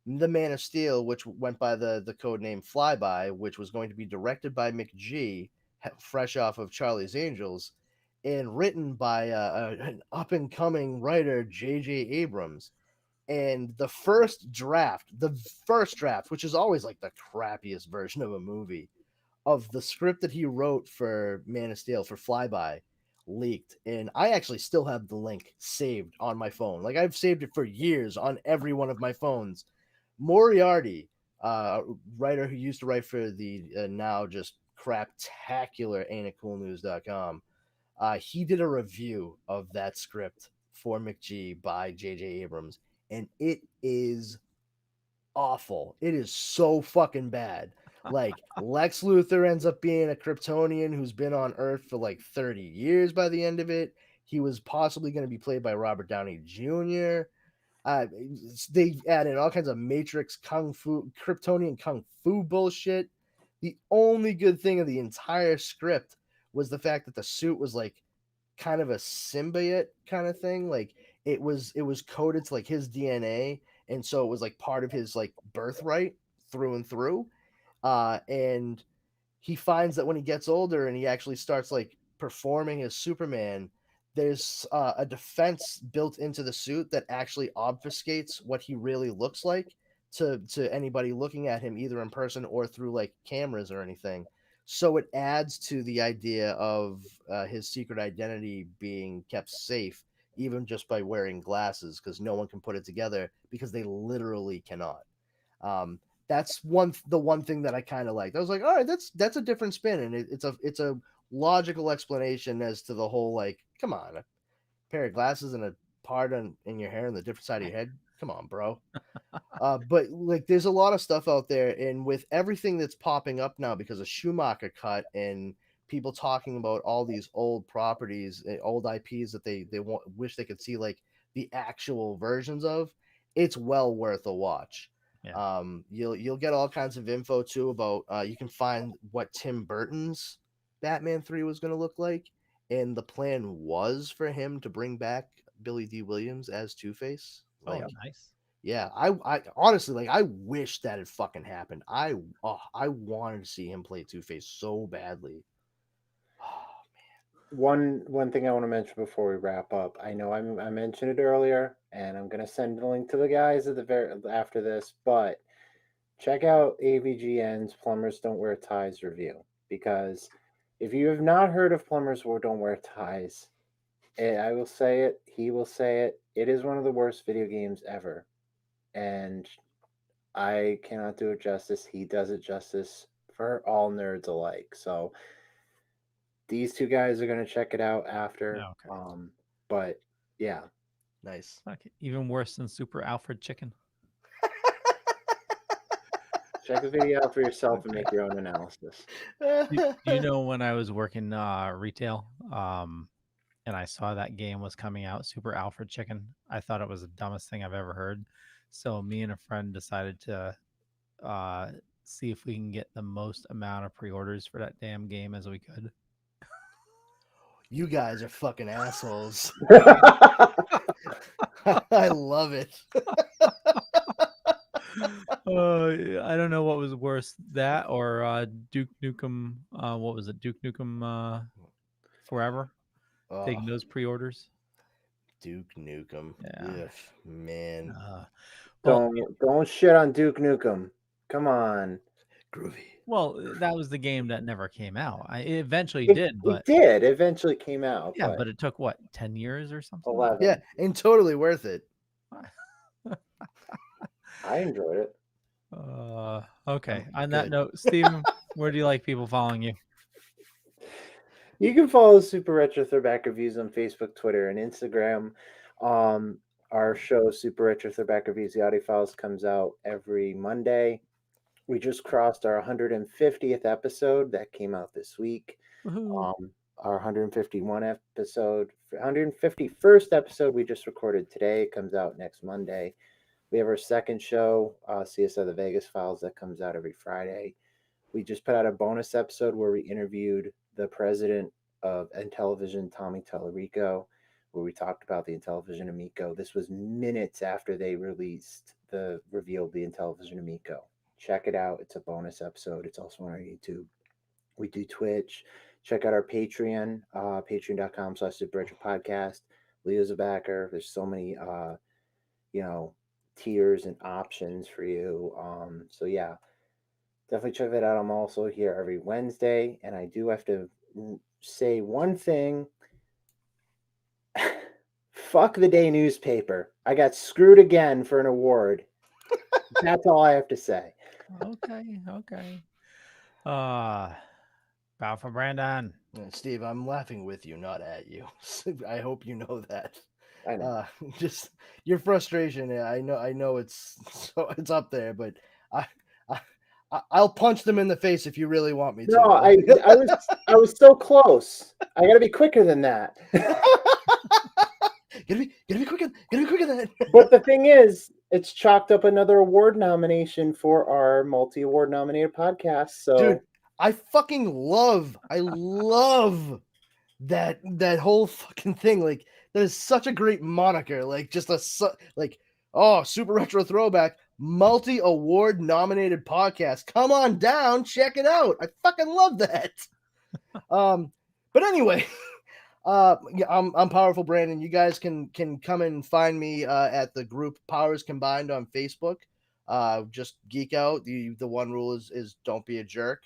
the Man of Steel, which went by the code name Flyby, which was going to be directed by McG, fresh off of Charlie's Angels, and written by an up and coming writer, J.J. Abrams. And the first draft, which is always like the crappiest version of a movie, of the script that he wrote for Man of Steel, for Flyby, leaked. And I actually still have the link saved on my phone. Like, I've saved it for years on every one of my phones. Moriarty, writer who used to write for the now just craptacular ain'titcoolnews.com, he did a review of that script for McG by J.J. Abrams, and it is awful. It is so fucking bad. Like, Lex Luthor ends up being a Kryptonian who's been on Earth for like 30 years by the end of it. He was possibly going to be played by Robert Downey Jr. Uh, they added all kinds of Matrix kung fu, Kryptonian kung fu bullshit. The only good thing of the entire script was the fact that the suit was like kind of a symbiote kind of thing. Like, it was coded to like his DNA, and so it was like part of his like birthright through and through. And he finds that when he gets older and he actually starts like performing as Superman, there's a defense built into the suit that actually obfuscates what he really looks like to anybody looking at him, either in person or through like cameras or anything. So it adds to the idea of his secret identity being kept safe, even just by wearing glasses, because no one can put it together, because they literally cannot. That's the one thing that I kind of liked. I was like, all right, that's a different spin, and it's a logical explanation as to the whole, like, come on, a pair of glasses and a part in your hair and the different side of your head. Come on, bro. But like, there's a lot of stuff out there, and with everything that's popping up now because of Schumacher cut and people talking about all these old properties, old IPs that they wish they could see like the actual versions of, it's well worth a watch. Yeah. You'll get all kinds of info too about you can find what Tim Burton's Batman 3 was going to look like, and the plan was for him to bring back Billy D. Williams as Two-Face. Like, Oh, nice. yeah, I honestly, like, I wish that had fucking happened. I wanted to see him play Two-Face so badly. One thing I want to mention before we wrap up. I know I mentioned it earlier, and I'm gonna send a link to the guys at the very after this. But check out AVGN's Plumbers Don't Wear Ties review, because if you have not heard of Plumbers Don't Wear Ties, I will say it. He will say it. It is one of the worst video games ever, and I cannot do it justice. He does it justice for all nerds alike. So these two guys are going to check it out after. Okay. But yeah, Nice. Okay. Even worse than Super Alfred Chicken. check the video out for yourself and make your own analysis. You know, when I was working retail, and I saw that game was coming out, Super Alfred Chicken, I thought it was the dumbest thing I've ever heard. So me and a friend decided to see if we can get the most amount of pre-orders for that damn game as we could. You guys are fucking assholes. I love it. I don't know what was worse, that or Duke Nukem. What was it? Duke Nukem Forever. Taking those pre-orders. Duke Nukem. Yeah. Ugh, man. Don't shit on Duke Nukem. Come on. Groovy. Well, that was the game that never came out. It eventually did, but it did. Eventually came out. yeah, but it took what, 10 years or something? 11. Yeah, and totally worth it. I enjoyed it. Okay. On Good. that note, Steven, where do you like people following you? You can follow Super Retro Throwback Reviews on Facebook, Twitter, and Instagram. Our show, Super Retro Throwback Reviews, the audio files, comes out every Monday. We just crossed our 150th episode. That came out this week. Our 151 episode, 151st episode we just recorded today, comes out next Monday. We have our second show, CSI The Vegas Files, that comes out every Friday. We just put out a bonus episode where we interviewed the president of Intellivision, Tommy Tallarico, where we talked about the Intellivision Amico. This was minutes after they revealed the Intellivision Amico. Check it out. It's a bonus episode. It's also on our YouTube. We do Twitch. Check out our Patreon, patreon.com/SuperRetroPodcast. Leo's a backer. There's so many, tiers and options for you. So yeah, definitely check that out. I'm also here every Wednesday, and I do have to say one thing. Fuck the day newspaper. I got screwed again for an award. That's all I have to say. Okay. Bow for Brandon. Steve, I'm laughing with you, not at you. I hope you know that. I know. Just your frustration. I know it's up there, but I'll punch them in the face if you really want me to. No, I was so close. I gotta be quicker than that. Gotta be quicker than that. But the thing is, it's chalked up another award nomination for our multi-award nominated podcast. So, dude, I love that whole fucking thing. Like, that is such a great moniker. Like, just Super Retro Throwback, multi-award nominated podcast. Come on down, check it out. I fucking love that. But anyway, I'm Powerful Brandon. You guys can come and find me at the group Powers Combined on Facebook. Just geek out. The one rule is don't be a jerk.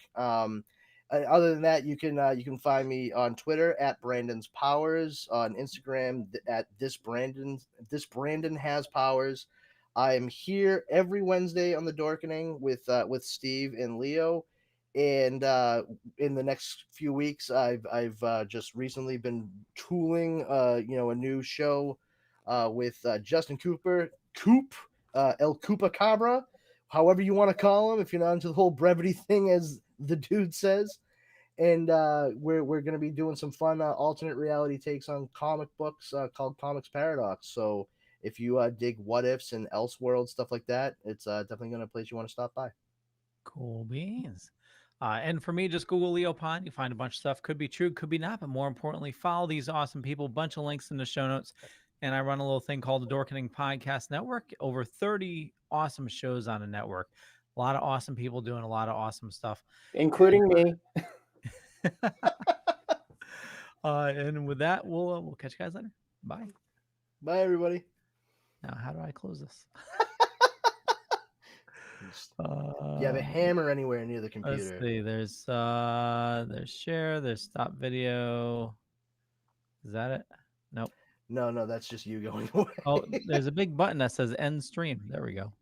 Other than that, you can find me on Twitter at Brandon's Powers, on Instagram at this Brandon has powers. I am here every Wednesday on the Dorkening with Steve and Leo, and in the next few weeks, I've just recently been tooling a new show with Justin Cooper, El Cabra, however you want to call him, if you're not into the whole brevity thing, as the dude says. And we're going to be doing some fun alternate reality takes on comic books called Comics Paradox. So if you dig What Ifs and Elseworld, stuff like that, it's definitely going to a place you want to stop by. Cool beans. And for me, just Google Leo Pond. You find a bunch of stuff. Could be true, could be not. But more importantly, follow these awesome people. Bunch of links in the show notes. And I run a little thing called the Dorkening Podcast Network. Over 30 awesome shows on a network. A lot of awesome people doing a lot of awesome stuff. including me. And with that, we'll catch you guys later. Bye. Bye, everybody. Now, how do I close this? You have a hammer anywhere near the computer. Let's see. There's share. There's stop video. Is that it? Nope. No, that's just you going away. Oh, there's a big button that says end stream. There we go.